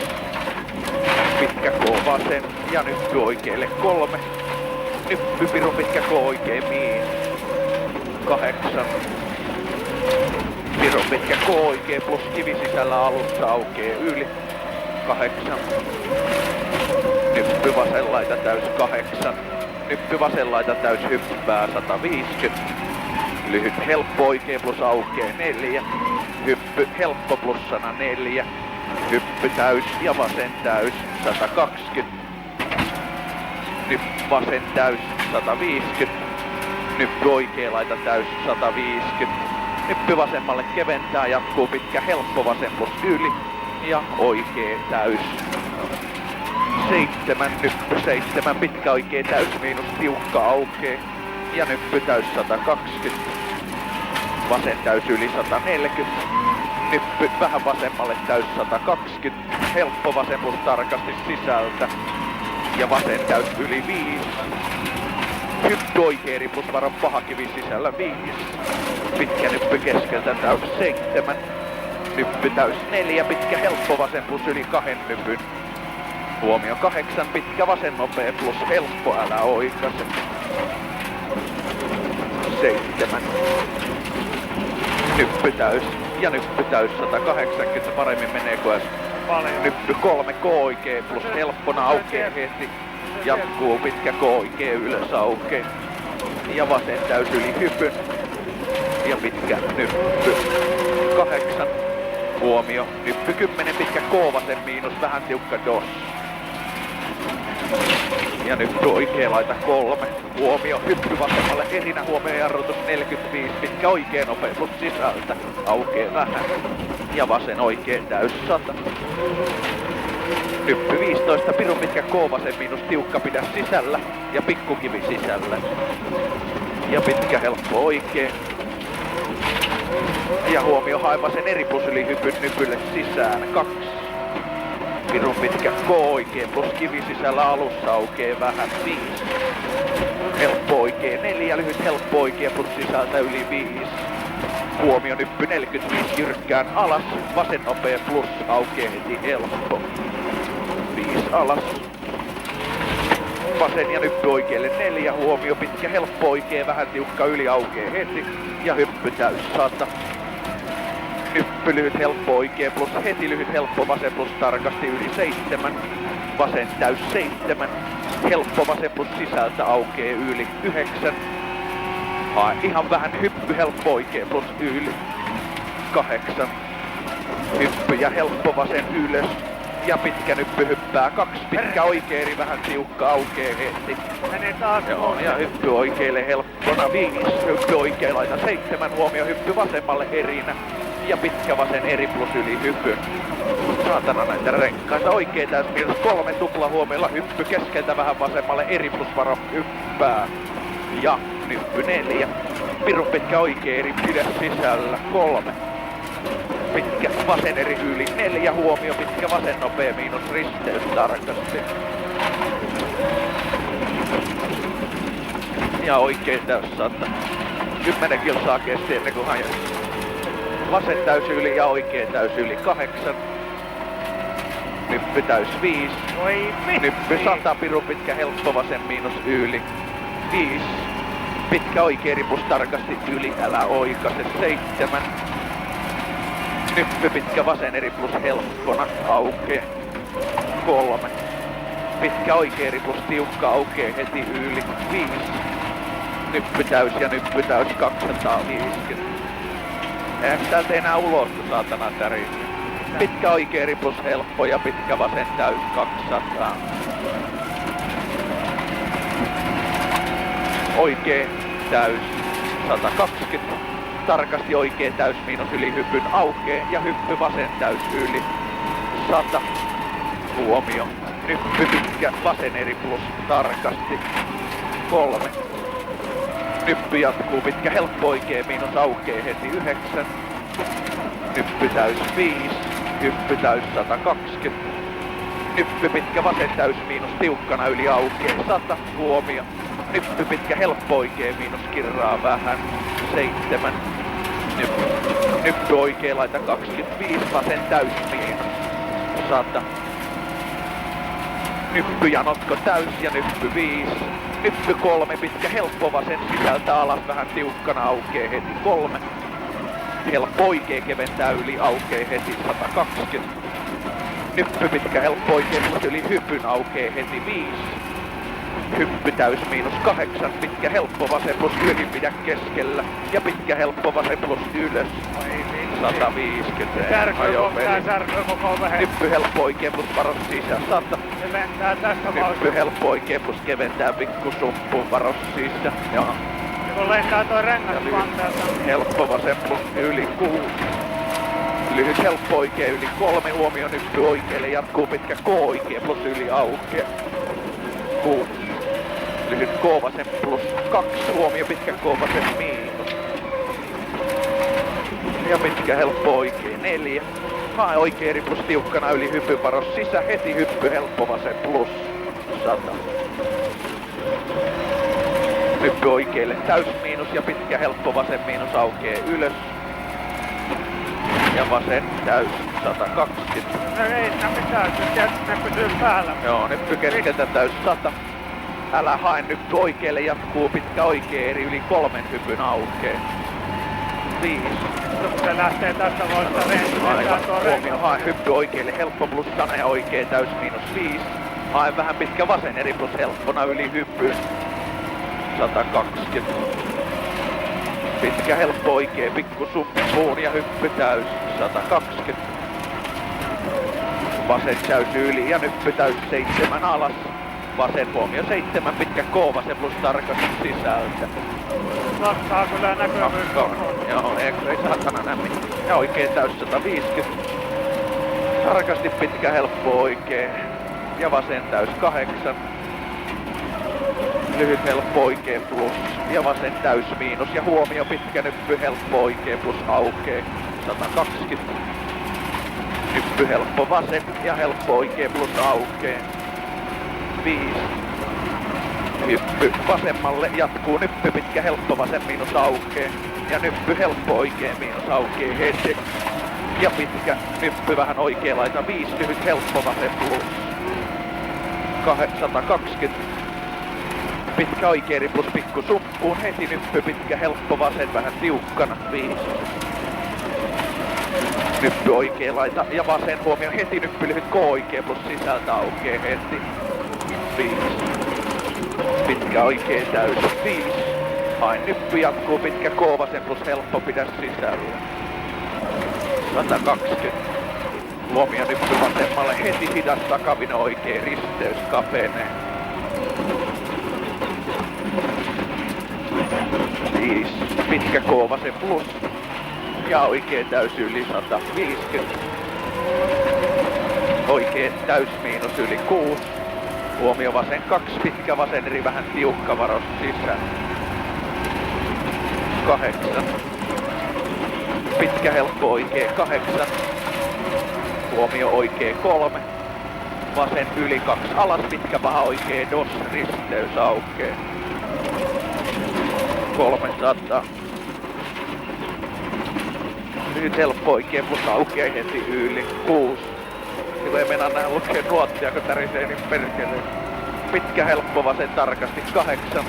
Pitkä K vasen ja nyppy oikealle 3. Nyppy pirun pitkä K oikee miin 8. Pirun pitkä K oikee plus kivi sisällä alussa aukee yli 8. Nyppy vasen laita täys 8. Nyppy vasen laita täys hyppää 150. Lyhyt helppo oikee plus aukee 4. Hyppy helppo plussana 4. Hyppy täys ja vasen täys 120. Nyppy vasen täys 150. Nyppy oikee laita täys 150. Nyppy vasemmalle keventää, jatkuu pitkä helppo vasen plus yli ja oikee täys. 7, nyppy 7, pitkä oikee täys miinus tiukka aukee ja nyppy täys 120. Vasen täys yli 140. Nyppy vähän vasemmalle täys 120. Helppo vasen plus tarkasti sisältä ja vasen täys yli 5. Hyppy oikee eri plus varo pahakivi sisällä 5. Pitkä nyppy keskeltä täys 7. Nyppy täys 4, pitkä helppo vasen plus yli 2 nypyn. Huomio 8, pitkä vasen nopea plus helppo, älä oikaise. 7. Nyppy täys ja nyppy täys 180, paremmin menee kuin äsken. Nyppy 3, K oikee plus helppona aukee heti. Jatkuu pitkä K oikee ylös aukee. Ja vasen täys yli hypyn. Ja pitkä nyppy 8. Huomio, nyppy 10, pitkä K vasen miinus, vähän tiukka dos. Ja nyppy oikee laita 3. Huomio, hyppy vasemmalle erinä, huomio jarrutus 45, pitkä oikee nopea plus sisältä, aukee vähän. Ja vasen oikee täys 100. Nyppy 15, pirun pitkä K vasen miinus tiukka pidä sisällä ja pikkukivi sisällä. Ja pitkä helppo oikee. Ja huomio hae vasen eri plus yli hypyn nypylle sisään 2. Pirun pitkä K oikee plus kivi sisällä alussa aukee vähän 5. Helppo oikee 4, lyhyt helppo oikee plus sisältä yli 5. Huomio nyppy 45 jyrkkään alas, vasen nopea plus aukee heti helppo. 5 alas. Vasen ja nyppy oikealle 4, huomio pitkä helppo oikee vähän tiukka yli aukee heti. Ja hyppy täys 100. Nyppy lyhyt helppo oikee plus heti lyhyt helppo vasen plus tarkasti yli 7. vasen täys 7, helppo vasen plus sisältä aukee yli 9. Hae ihan vähän hyppy, helppo oikee plus yli 8. Hyppy ja helppo vasen ylös. Ja pitkä nyppy hyppää 2, pitkä oikeeri vähän tiukka aukee heti. Menee taas. Joo, ja hyppy oikeelle helppona 5, hyppy oikein laita 7, huomio hyppy vasemmalle erinä. Ja pitkä vasen eri plus yli hypyn. Saatana näitä renkkaita oikee täys miinus 3, tupla huomiolla hyppy keskeltä vähän vasemmalle eri plus varo hyppää. Ja nyppy 4, pirun pitkä oikee eri pidä sisällä 3. Pitkä vasen eri yli 4, huomio pitkä vasen nopea miinus risteys tarkasti. Ja oikein täys 100. 10 kilsaa kesti ennen kuin hajosi. Vasen täys yli ja oikein täys yli 8. Nyppy täys 5. Nyppy 100, pirun pitkä helppo vasen miinus yli 5. Pitkä oikein ripus tarkasti yli, älä oikaise 7. Nyppy pitkä vasen eri plus helppona aukee 3. Pitkä oikein eri plus tiukka aukee heti yli 5. Nyppy täys ja nyppy täys 250. Eihän täältä enää ulos, kun saatana täriin. Pitkä oikein eri plus helppo ja pitkä vasen täys 200. Oikein täys 120. Tarkasti oikein täys miinus yli hypyn aukee ja hyppy vasen täys yli 100. Huomio. Nyppy pitkä vasen eri plus tarkasti 3. Nyppy jatkuu pitkä helppo oikein miinus aukee heti 9. Nyppy täys 5. Hyppy täys 120. Nyppy pitkä vasen täys miinus tiukkana yli aukee 100. Huomio. Nyppy pitkä helppo oikein miinus kirraa vähän 7. Nyppy oikein laita 25, vasen täys miinus 100. Nyppy ja notko täys ja nyppy 5. Nyppy 3, pitkä helppo vasen sisältä alas vähän tiukkana aukee heti 3. Helppo oikein keventää yli aukee heti 120. Nyppy pitkä helppo oikein plus yli hypyn aukee heti 5. Hyppy täys miinus 8, pitkä helppo vasen plus yli pidä keskellä. Ja pitkä helppo vasen plus ylös. 150. Nyppy helppo oikein plus varos sisään 100. Nyppy helppo oikein plus keventää pikku suppuun varos sisään. Jaha. Kun lentää toi rengas panteelta. Helppo vasen plus yli 6. Lyhyt helppo oikein yli 3, huomio nyppy oikealle jatkuu pitkä K oikein plus yli aukea 6. Lyhyt K vasen plus 2, huomio pitkä K vasen miinus. Ja pitkä helppo oikein 4. Hae oikein eri plus tiukkana yli hyppy varos sisä, heti hyppy helppo vasen plus 100. Hyppy oikeille täys miinus ja pitkä helppo vasen miinus aukee ylös. Ja vasen täys 120. No ei sitä mitään, ne pysyy päällä. Joo, nyppy keskeltä täys 100. Älä hae nyppy oikeelle, jatkuu pitkä oikee eri yli 3 hypyn aukee. 5. Se lähtee tästä voista huomio, hae hyppy oikeelle, helppo plus sana ja oikee täys miinus 5. Hae vähän pitkä vasen eri plus helppona yli hyppyn 120. Pitkä helppo oikee pikku suppuun ja hyppy täys 120. Vasen täys yli ja nyppy täys 7 alas. Vasen huomio 7, pitkä K vasen plus tarkasti sisältä. Vastaa kyllä näkyvyys. Joo, ei saatana näe mitään. Ja oikein täys 150. Tarkasti pitkä helppo oikee. Ja vasen täys 8. Lyhyt helppo oikee plus. Ja vasen täys miinus. Ja huomio pitkä nyppy helppo oikee plus aukee 120. Nyppy helppo vasen ja helppo oikee plus aukee 5. Nyppy vasemmalle jatkuu nyppy pitkä helppo vasen miinus aukee. Ja nyppy helppo oikee miinus aukee heti. Ja pitkä nyppy vähän oikee laita 5, lyhyt helppo vasen plus 120. Pitkä oikeeri plus pikku suppuun heti nyppy pitkä helppo vasen vähän tiukkana 5. Nyppy oikee laita ja vasen huomio heti nyppy lyhyt K oikee plus sisältä aukee heti. 5. Pitkä oikee täys 5. Hain nyppy jatkuu pitkä K vasen plus helppo pidä sisällä. 120. Huomio nyppy vasemmalle heti hidas takavino oikee risteys kapenee. 5. Pitkä K vasen plus. Ja oikee täys yli 150. Oikee täys miinus yli 6. Huomio vasen 2, pitkä vasen eri vähän tiukka varos sisään. 8. Pitkä helppo oikee 8. Huomio oikee 3. Vasen yli 2 alas, pitkä paha oikee dos, risteys aukee. 300. Nyt helppo oikein plus aukeaa heti yli 6. Silloin ei mennä nähdä lukea nuottia, kun tärisee niin perkeleen. Pitkä helppo vasen tarkasti 8.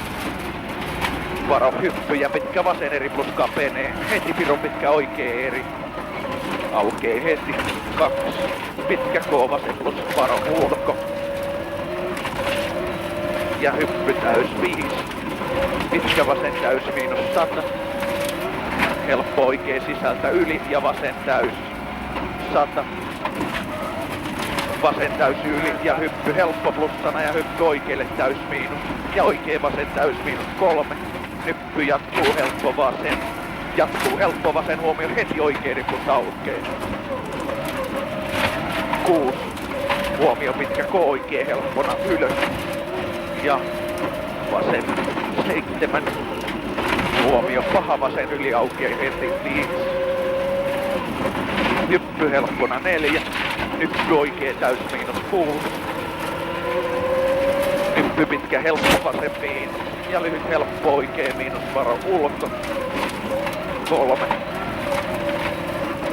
Varo hyppy ja pitkä vasen eri plus kapenee. Heti pirun pitkä oikee eri. Aukee heti 2. Pitkä K vasen plus varo ulko. Ja hyppy täys 5. Pitkä vasen täys miinus 100. Helppo oikee sisältä yli ja vasen täys 100. Vasen täys yli ja hyppy helppo plussana ja hyppy oikeelle täys miinus. Ja oikee vasen täys miinus 3. Nyppy jatkuu helppo vasen. Jatkuu helppo vasen huomio heti oikein plus aukee. 6. Huomio pitkä K oikee helppona ylös. Ja vasen 7. Huomio paha vasen yli aukee heti 5. Nyppy helppona 4. Nyppy oikee täys miinus 6. Nyppy pitkä helppo vasen miinus. Ja lyhyt helppo oikee miinus varo ulko. 3.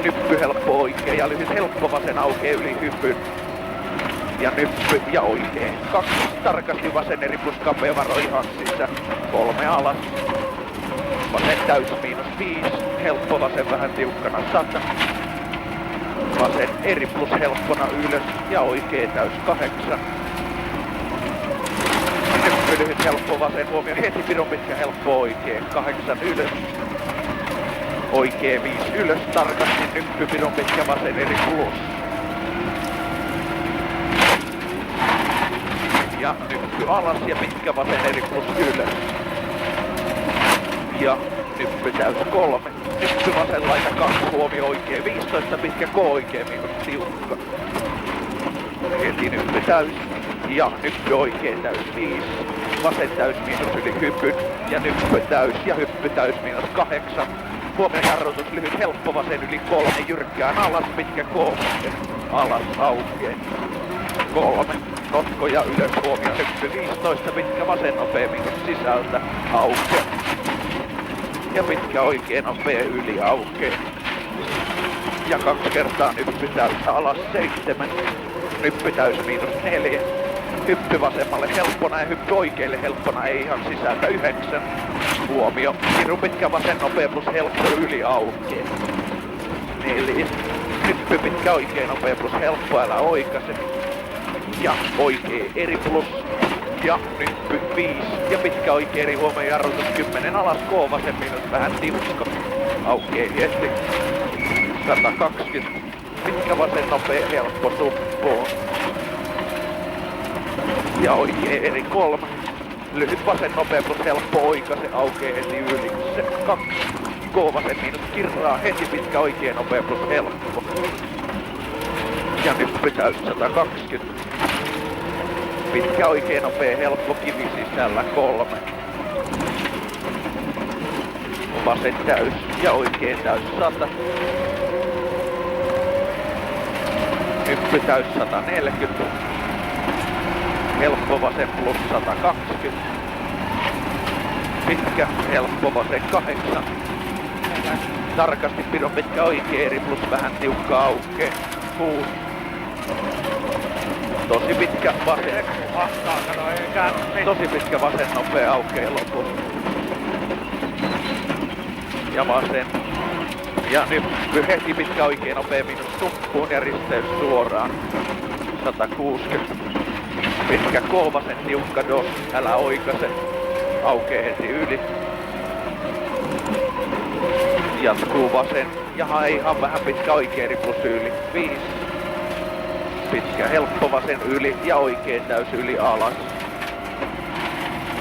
Nyppy helppo oikee ja lyhyt helppo vasen aukee yli hypyn. Ja nyppy ja oikee 2. Tarkasti vasen eri plus kapea varo ihan sisään. 3 alas. Vasen täys miinus 5. Helppo vasen vähän tiukkana 100. Vasen eri plus helppona ylös ja oikee täys 8. Nyppy lyhyt helppo vasen huomio heti pirun pitkä helppo oikee 8 ylös. Oikee 5 ylös tarkasti nyppy pirun pitkä vasen eri plus. Ja nyppy alas ja pitkä vasen eri plus ylös. Ja nyppy täys 3. Nyppy vasen laita 2 huomio oikee 15, pitkä K oikee miinus tiukka. Heti nyppy täys. Ja nyppy oikee täys 5. Vasen täys miinus yli hypyn. Ja nyppy täys ja hyppy täys miinus 8. Huomio jarrutus lyhyt helppo vasen yli 3. Jyrkkään alas pitkä K. Alas aukee. 3. Notko ja ylös huomio nyppy 15. Pitkä vasen nopea miinus sisältä aukee. Ja pitkä oikee nopea yli aukee. Ja 2 kertaa nyppy täys alas 7. Nyppy täys miinus 4. Hyppy vasemmalle helppona ja hyppy oikealle helppona ei ihan sisältä 9. Huomio. Kirun pitkä vasen nopea plus helppo yli aukee. 4. Hyppy pitkä oikee nopea plus helppo älä oikaise. Ja oikee eri plus. Ja nyppy 5. Ja pitkä oikee eri huomio jarrutus 10 alas K vasen miinus vähän tiukka. Aukee heti. 120. Pitkä vasen nopea helppo suppoon. Ja oikee eri 3. Lyhyt vasen nopea plus helppo oikaise aukee heti yli. 2. K vasen miinus kirraa heti pitkä oikee nopea plus helppo. Ja nyppy täys 120. Pitkä oikee nopea helppo kivi sisällä 3. Vasen täys ja oikee täys 100. Nyppy täys 140. Helppo vasen plus 120. Pitkä helppo vasen 8. Tarkasti pidon pitkä oikee eri plus vähän tiukka aukee. 6. Tosi pitkä vasen. Tosi pitkä vasen nopea aukee lopun. Ja vasen. Ja nyt heti pitkä oikein nopea miinus tuppuun ja risteys suoraan. 160. Pitkä kolmasen tiukka dos, älä oikaise. Aukee heti yli. Jatkuu vasen. Jaha, ihan vähän pitkä oikein ripus yli. 5. Pitkä helppo vasen yli ja oikein täys yli alas.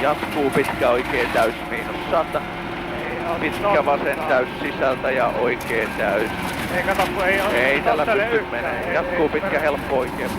Jatkuu pitkä oikein täys miinus 100. Pitkä vasen täys sisältä ja oikein täys. Ei kato, kun ei tällä pysty menee. Jatkuu pitkä helppo oikein.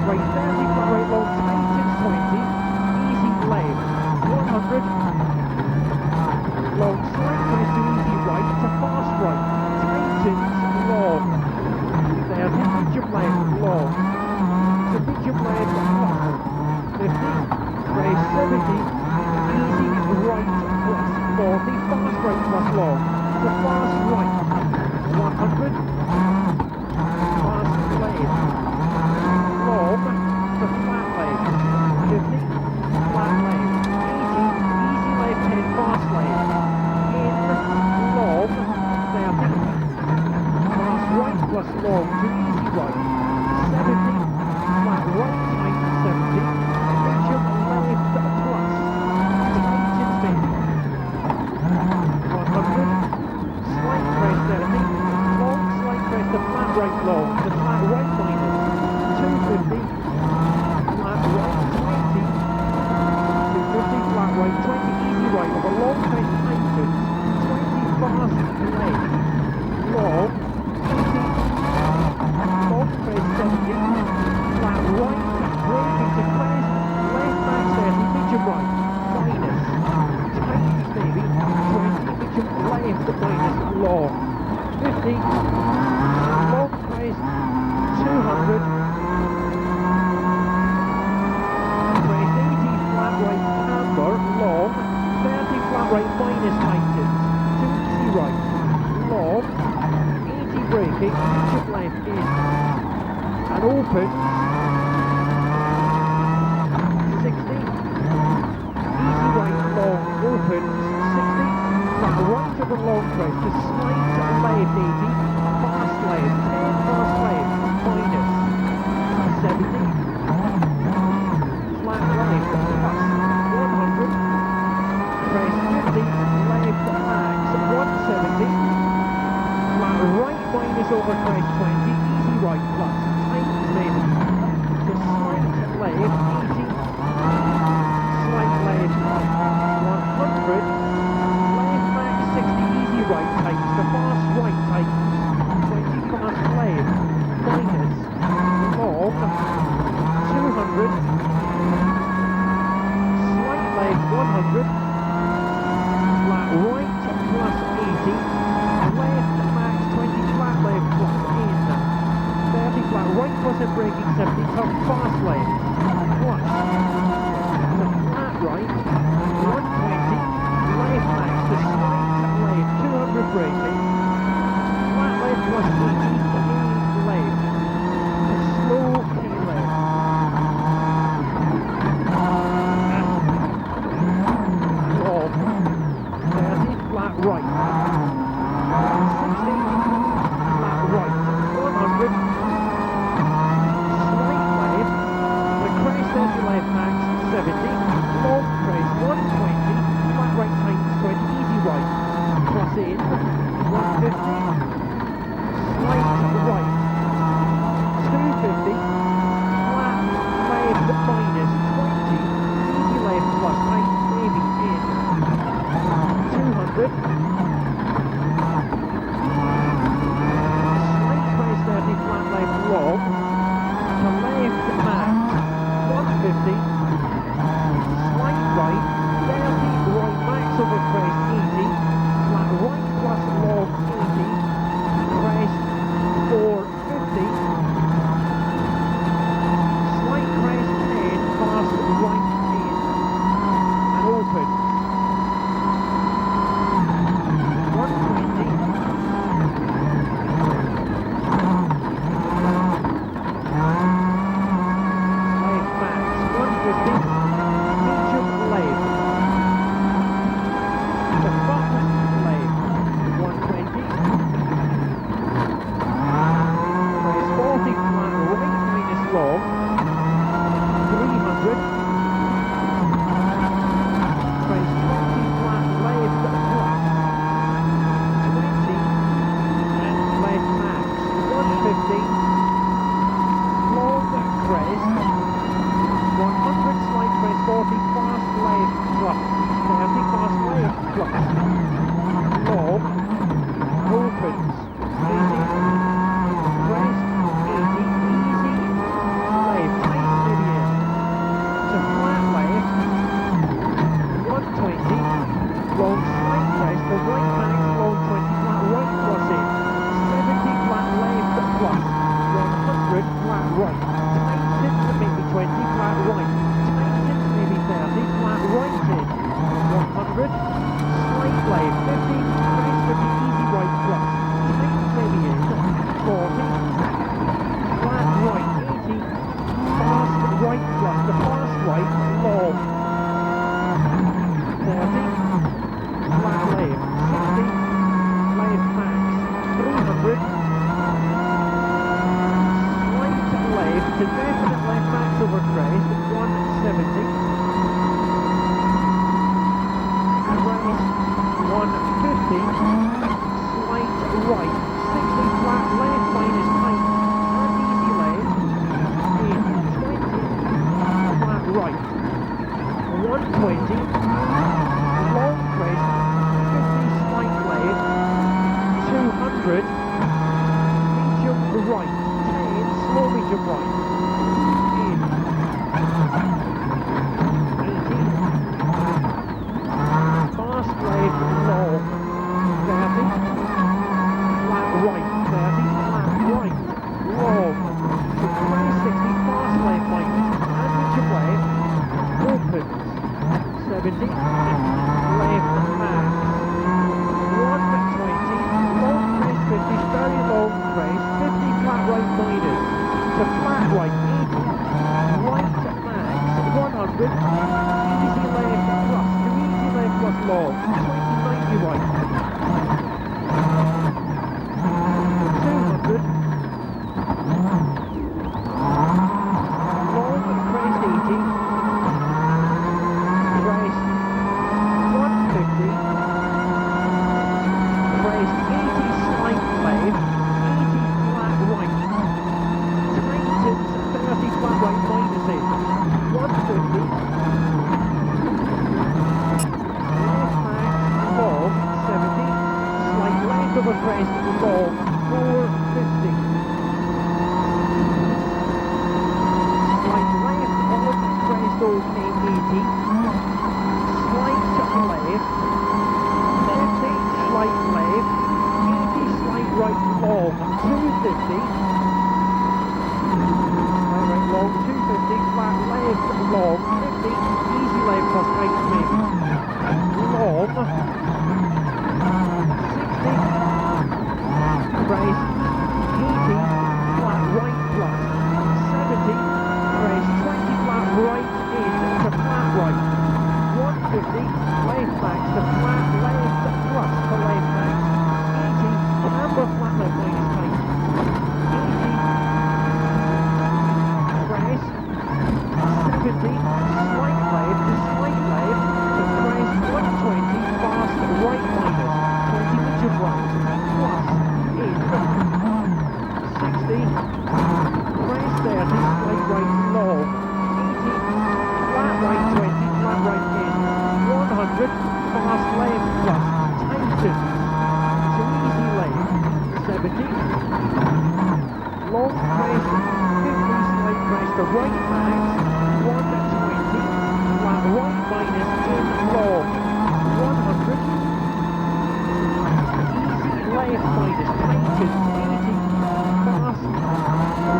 right, 30, flat right long, tightens 20, easy left, 100, long, slight crest to easy right, to fast right, tightens long, 30, medium left, long, to medium left, plus, 50, race 70, easy right, plus, 40, fast right plus long, to fast right, 100, fast left, long, to flat left, 50, flat left, easy left 10, fast left, in, long, 30, fast right plus long to easy right, 70, flat right tight 70, medium left plus, tightens 50, 100, slight crest 30, long slight crest to flat right long, to flat right minus, 250, flat right 20, 250, flat right 20, easy right over long crest tightens, 20 fast left, long, 80, long crest 70, flat right, braking to crest, left back 30, medium right, minus, tightens maybe, 20, medium left minus, long, 50, long crest, 200, crest 80, flat right camber, long, 30 flat right minus tightens, 2 easy right, long, 80 braking, medium left in, and opens, 60, easy right long, opens, 60, flat right over long crest, to slight left 80, fast left, 10 fast left, minus, 70, flat left, plus, 100, crest 50, left max, 170, flat right minus over crest 20, easy right plus, tightens maybe, to slight left 80, slight left 100, left max 60, easy right tightens, to fast right tightens, 20 fast left, minus, long, 200, slight left 100, flat right plus 80, left max 20, flat left plus in, 30 flat right plus and braking 70, turn fast left, plus, to flat right, 120, left max to slight left, 200 braking, flat left plus 80, left, to slow K left, long, 30 flat right, 60, flat right, 100, slight left, the crest 30 left max, 70, long crest 120, flat right tightens 20, easy right, plus in, 150, slight right, definite left max over crest, 170. Crest, 150. Slight right, 60 flat left minus tight, and easy left, in 20. Flat right, 120. Long crest, 50 slight left, 200. Medium right, 10, slow medium right, in 80, fast left, long, 30, flat right, 30, flat right, long, to crest 60, fast left minus, and medium left, opens, 70, left max, 120, long crest 50, very long crest, 50 flat right minus, to flat right 80, right max 100, easy left plus, to easy left plus long, 20, 90 right, 200, long crest 80, crest 150, crest 80 slight left, 80 flat right, tightens 30 flat right minus in, 150, left max long 70, slight left over crest long 450, slight left on crest okay 80, slight left 50, slight left 80, slight right long 250, right long 250, flat left long 50, easy left plus tight maybe, long 60, crest 80, flat right plus 70, crest 20 flat right in to flat right, 150, left max to flat left plus to left max, 80, camber flat left minus tight, 80, crest 70, slight left to slight left to crest 120, fast right minus, 20 medium right, plus in 60, crest 30, slight right long, 80, flat right 20, flat right in, 100, fast left plus, tightens, to easy left, 70, long crest, 50, slight crest to right max, 120, flat right minus in long, 100, easy left minus, tightens, 80, fast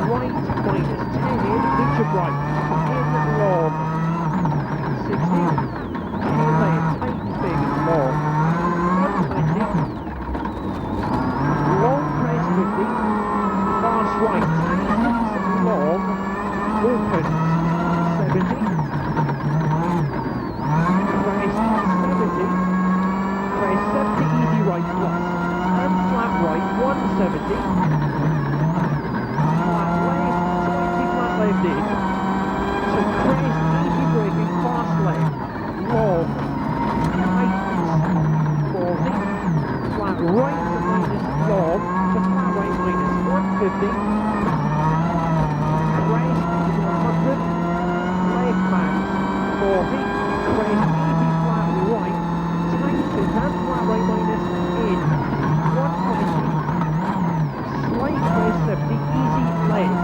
right minus 10, medium right, in long, 60, tail left, tightens baby, long, 120, long crest 50, fast right, tightens, long, opens, 70, crest 70, crest 70, easy right plus, and flat right, 170, flat left, 20 flat left in, to crest, easy braking, fast left, long, tightens, 40, flat right minus long, to flat right minus 150, crest 100, left max 40, crest easy flat right, tightens and flat right minus in, 120, slight crest 70, easy left,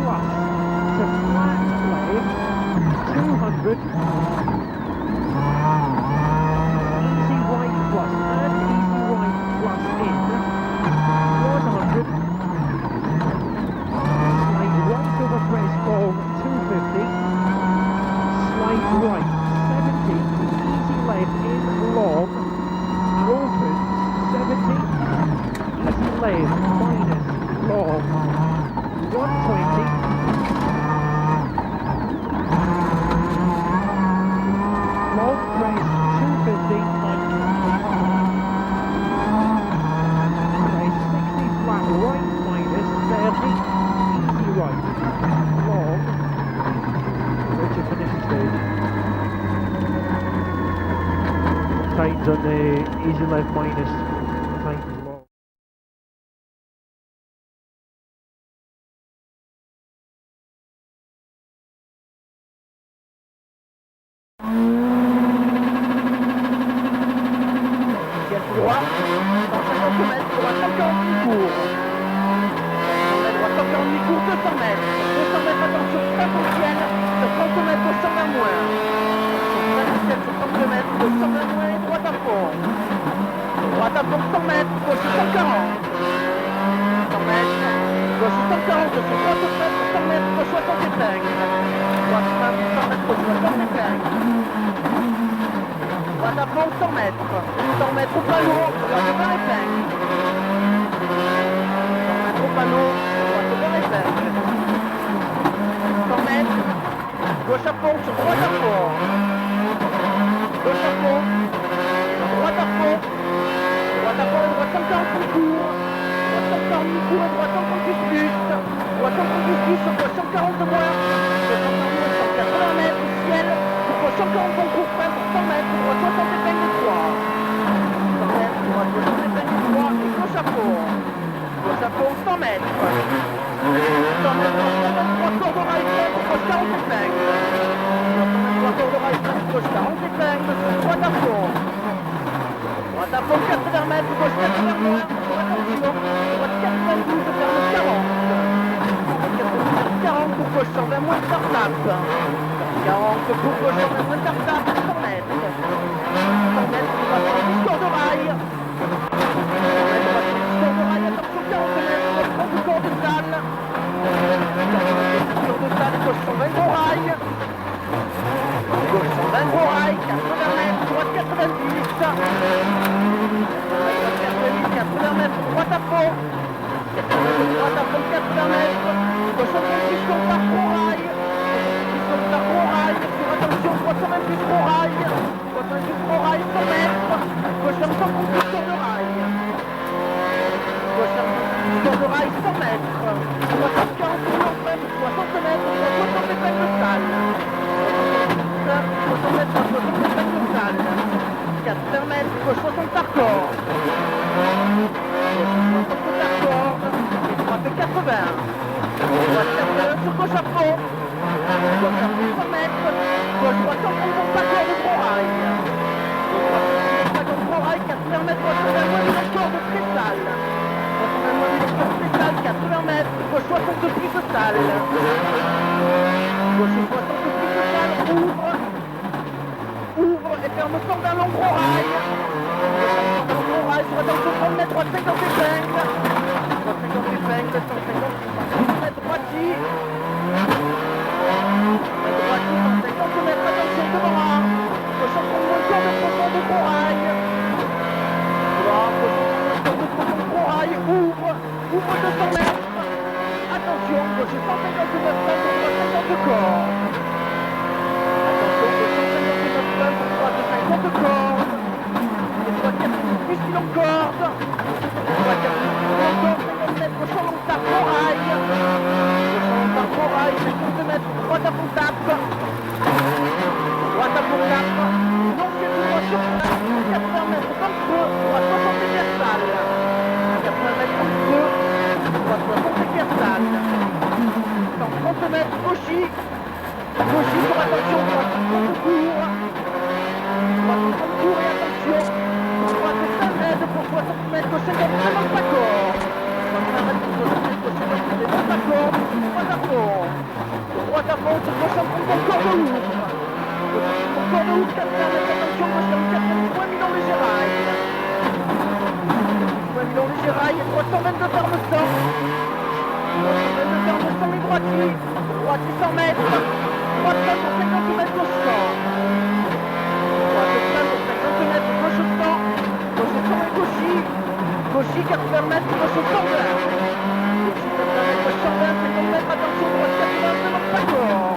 plus, to flat left, 200, easy right plus, and easy right plus in, 100, slight right over crest long, 250, slight right, 70, easy left in long, and opens, 70, easy left minus long, 120, long crest seconds on the easy left minus. Thank you. Droit, 150 mètres, droit 140 cours. 140 cours, 200 mètres. 200 mètres, attention, pas au ciel. Sur 30 mètres, 220 moins. Sur 30 mètres, 220 moins et droite à fond. Droite à fond, 100 mètres, gauche 140. 100 mètres, gauche 140, sur 30 mètres, 100 mètres, gauche 60 épingles. Droite 100 mètres, gauche 60 épingles. Droite à fond, 100 mètres. 100 mètres au panneau, droite de 20 épingles. 100 mètres au panneau, droite de 20 épingles. 100 mètres, gauche à fond, sur droite à fond. Gauche à fond, droite à fond. Droite à fond, droite 140 cours. Droite 140 cours et droite 130 plus. Droite 130 plus, sur gauche 140 moins. Gauche 180 mètres, ciel. Pour 140 bons cours, fin pour 100 mètres, droite 60 épingles 3. 100 mètres, droite 60 épingles 3 et gauche à fond. Gauche à fond, 100 mètres. 100 mètres, droite 3 cordes de rail, fin pour 40 épingles. 3 cordes de rail, fin pour 40 épingles, droite à fond. Droite à fond, 80 mètres, gauche 80 moins, attention, droite 92, ferme 40. 40 pour gauche 120 moins, start tape. 40 pour gauche 120 moins, start tape, 100 mètres. 100 mètres, on va faire un discours de rail. 100 mètres, on va faire un discours de rail, attention, 40 mètres, on va prendre le corps de salle. 40 mètres, discours de salle, gauche 120 gros rail. Gauche 120 gros rail, 80 mètres, droite 90. 80 mètres, droite à fond. 80 mètres, droite à fond, 80 mètres. Gauche 126 sur par gros rail. Sur par gros rail. Sur attention, droite 126 gros rail. 126 gros rail, 100 mètres. Gauche 136 sur de rail. Gauche 136 sur de rail, 100 mètres. Droite 40 sur long même, 60 mètres. Droite 60 épingles de salle. 60 mètres, 60 épingles de salle. 80 mètres, gauche 60 par corps. Gauche 60 par corps. Et droite 80. Droite 80 sur gauche à fond. Gauche à fond 100 mètres. Gauche droite 130 par corps de gros rail. Gauche droite 130 par corps de gros rail. 80 mètres, droite 80 moins de corps de très sale. 80 moins de corps de très sale. 80 mètres. Gauche 60 de prise de salle. Gauche 60 de prise de salle. Ouvre et ferme fort d'un long gros rail. Gros rail sur attention 30 mètres, droite 50 épingles. Droite 50 épingles, 150 mètres, droitie. Droitie, 150 mètres, attention devant. Gauche 130 moins corps de profond de gros rail. Droite, gauche 130 corps de profond de gros rail. Ouvre 200 mètres. Attention, gauche 150 mètres, droite 50 corps. Droite 50 cordes, et droite 4 plus qu'il en corde, droite 4 plus qu'il en corde, 50 mètres, gauche en long tape, gros rail, gauche en long tape, gros rail, 50 mètres, droite à fond tape, droite à fond tape, non c'est une droite sur place, 80 mètres, 22, droite 60 éversale, 80 mètres, 22, droite 60 éversale, 130 mètres, gauchis, sur attention, droite 30 cours, droite 30 cours et attention, droite 5 mètres pour 60 mètres, gauche 50 mètres, pas corps, droite 5 mètres pour 60 mètres, gauche 50 mètres, pas corps, droite à fond, sur gauche 130 corps de ouvre, gauche 130 corps de ouvre, 4 mètres, attention, gauche 44 mètres, moins Milan léger rail, moins Milan léger rail, droite 122 ferme 100, droite 122 ferme 100 et droitie, droitie 100 mètres, droite 5 pour 50 mètres, gauche 100. Droite 5 pour 50 mètres, gauche 100. Gauche 100 et gauchis. Gauchis 80 mètres, gauche 120. Gauchis 80 mètres, gauche 120, 50 mètres, attention, droite 80, demande pas corps.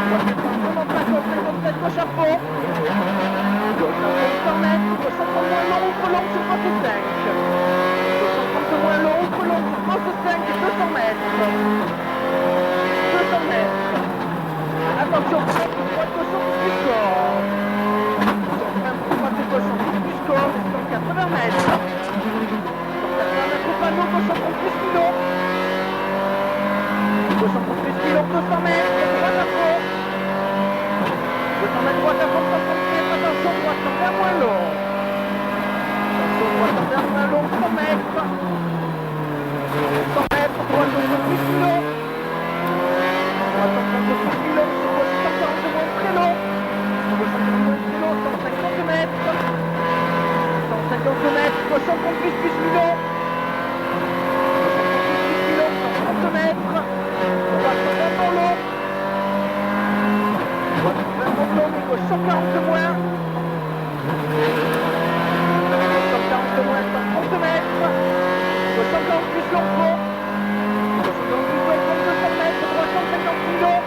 Droite 80, demande pas corps, 50 mètres, gauche à fond. Gauche à fond, 100 mètres, gauche 130 moins long, ouvre long sur 35. Gauche 130 moins long, ouvre long sur 35 et 200 mètres. 200 mètres. Attention, droite gauche au plus corps. Droite mètres, droite à fond, 130 mètres, attention, droite, sans faire moins long. Attention, droite, sans faire moins long, 100 mètres. 100 mètres, droite, au plus kilo. Droite, au plus kilo, sur gauche, 140 moins, très long. Sur gauche, 140 moins, très long, 150 mètres. 150 mètres, gauche, 130 plus kilo. 130 mètres, droite, 120 dans l'eau. Droite, 120 dans l'eau, mais gauche, 140 moins. 140 moins, 130 mètres. Gauche, 140 plus long, fond. Gauche, 140 plus long, fond, 200 mètres. Droite, 150 kilos.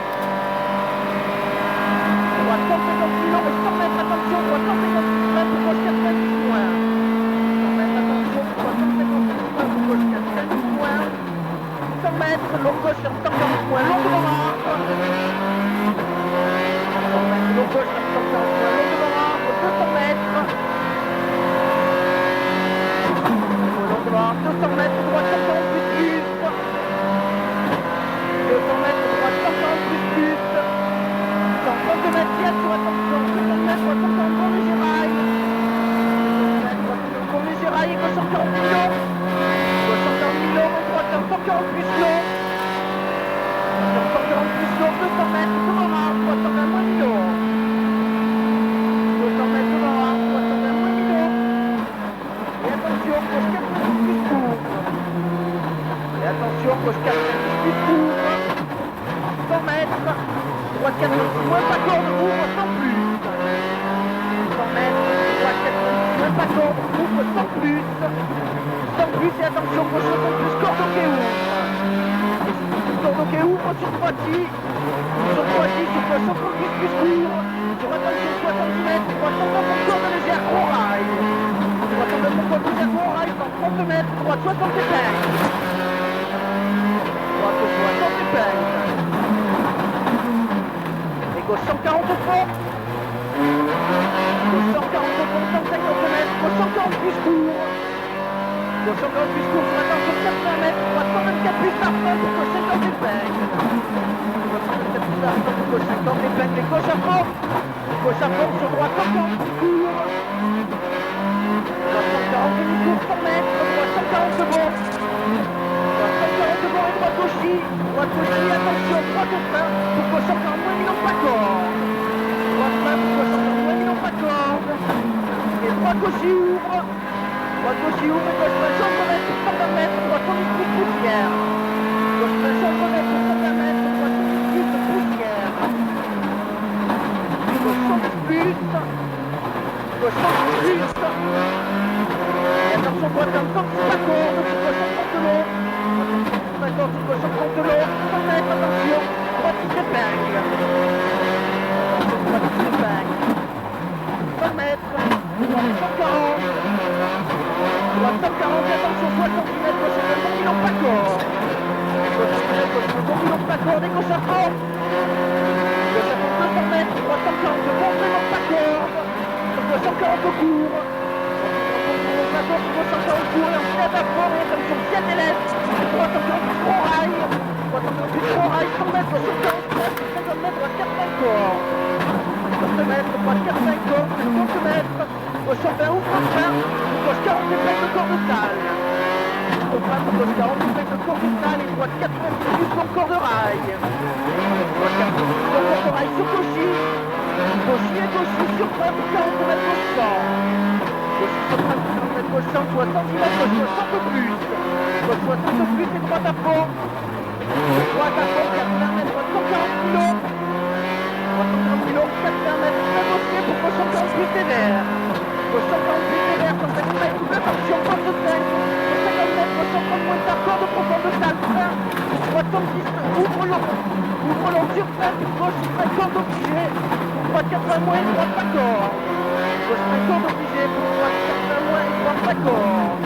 Droite, 150 kilos, mais 100 mètres, attention. Droite, 150 mètres, gauche, 90 moins. 100 mètres, attention. Droite, 150 mètres, gauche, 90 moins. 100 mètres, long gauche, 140 moins, long devant rampe. 100 mètres, long gauche, 140 moins, long devant rampe, 200 mètres. Long devant rampe, 200 mètres, droite, 140 plus. 200 mètres, droite, 140 plus. 132 mètres, bien sûr, attention, 200 mètres, droite, 140 bon léger rail. 200 mètres, droite, 140 bon léger rail, et gauche, 140 kilos. Gauche, 140 kilos, droite, 140 plus long. 140 plus long, 200 mètres, devant rampe, droite, 120 moins kilo. 200 mètres, devant rampe, droite, 120 moins kilo. Et attention, gauche, 90 plus court. Et attention, gauche, 90 plus court. 100 mètres, droite, 90 moins pas corde, ouvre sans plus. 100 mètres, droite, 90 moins pas corde, ouvre sans plus. Sans plus, et attention, gauche, 60 plus, corde au quai ouvre. Corde au quai ouvre sur droiti. Sur droiti, sur gauche, 70 plus court. Sur attention, 70 mètres, droite, 120 corde légère, gros rail. Droite, 120 corde légère, gros rail, 130 mètres, droite, 60 épingles. Droite, 60 épingles. Et gauche, 140 au fond. Gauche, 140 au fond, 150 mètres, gauche, 140 plus court. Gauche, 140 plus court, sur attention, 80 mètres, droite, 124 plus tarpin, pour gauche, 50 épingles. Gauche, 124 plus tarpin, pour gauche, 50 épingles, et gauche à fond. Gauche à fond, sur droite, 140 plus court. Droite, 140 demi-court, 100 mètres, droite, 140 secondes. Droite, 140 secondes, et droite aussi. Droite aussi, attention, droite au frein, pour gauche, 140 moins, ils n'ont pas corde. Droite frein, pour gauche, 140 moins, ils n'ont pas corde. Et droite aussi ouvre. Droite gauche ouvre, et gauche frein, 100 mètres, 120 mètres, droite 110 plus poussière. Gauche frein, 100 mètres, 120 mètres, droite 110 plus de poussière. Gauche 110 plus. Gauche 110 plus. Et attention, droite 110 pas corde, sur gauche 130 de l'eau. Droite 110 pas corde, sur gauche 130 de l'eau. 100 mètres, attention, droite qui s'épingle. Attention, droite qui s'épingle. 100 mètres, droite 140. Droite 140, attention, 60 mètres, gauche 120, ils n'ont pas corde. Gauche 120, gauche 120, ils n'ont pas corde, et gauche à fond. Gauche à fond, 200 mètres, droite 140, de bon, ils n'ont pas corde. Sur gauche 140 au court. Gauche 140 court, et on se lève à fond, et attention, ciel et l'est. Droite 140 plus gros rail. Droite 140 plus gros rail, 100 mètres, gauche 140 mètres, 50 mètres, droite 4-5 cordes. 50 mètres, droite 4-5 cordes, 50 mètres. Gauche 120, ouvre en frein, gauche 40 épingles de corde-sale. Au frein, gauche 40 épingles de corde-sale, et droite 80 plus long corde de rail. Droite 40 plus long corde de rail sur gauchy. Gauchy et gauchy sur frein pour 40 mètres gauche 100. Gauchy sur frein pour 40 mètres gauche 100, 70 mètres gauche 60 plus. Gauche 60 plus et droite à fond. Droite à fond, 80 mètres, droite 140 kilos. Droite 140 kilos, 80 mètres, très dossier pour gauche 140 plus sévère. Gauche 140 plus sévère, 150 mètres, double attention, porte de 5. 150 mètres, gauche 130 moins tard, corde profonde de salle, frein. Droite 110, ouvre long sur frein, gauche 5 cordes obligées. Droite 80 moins et droite pas corde. Gauche 5 cordes obligées, pour droite 80 moins et droite pas corde.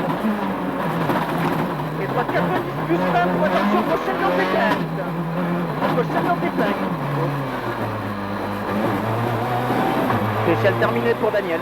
Et droite 90 plus frein, pour attention, gauche 50 épingles. Gauche 50 épingles. Spécial terminé pour Daniel.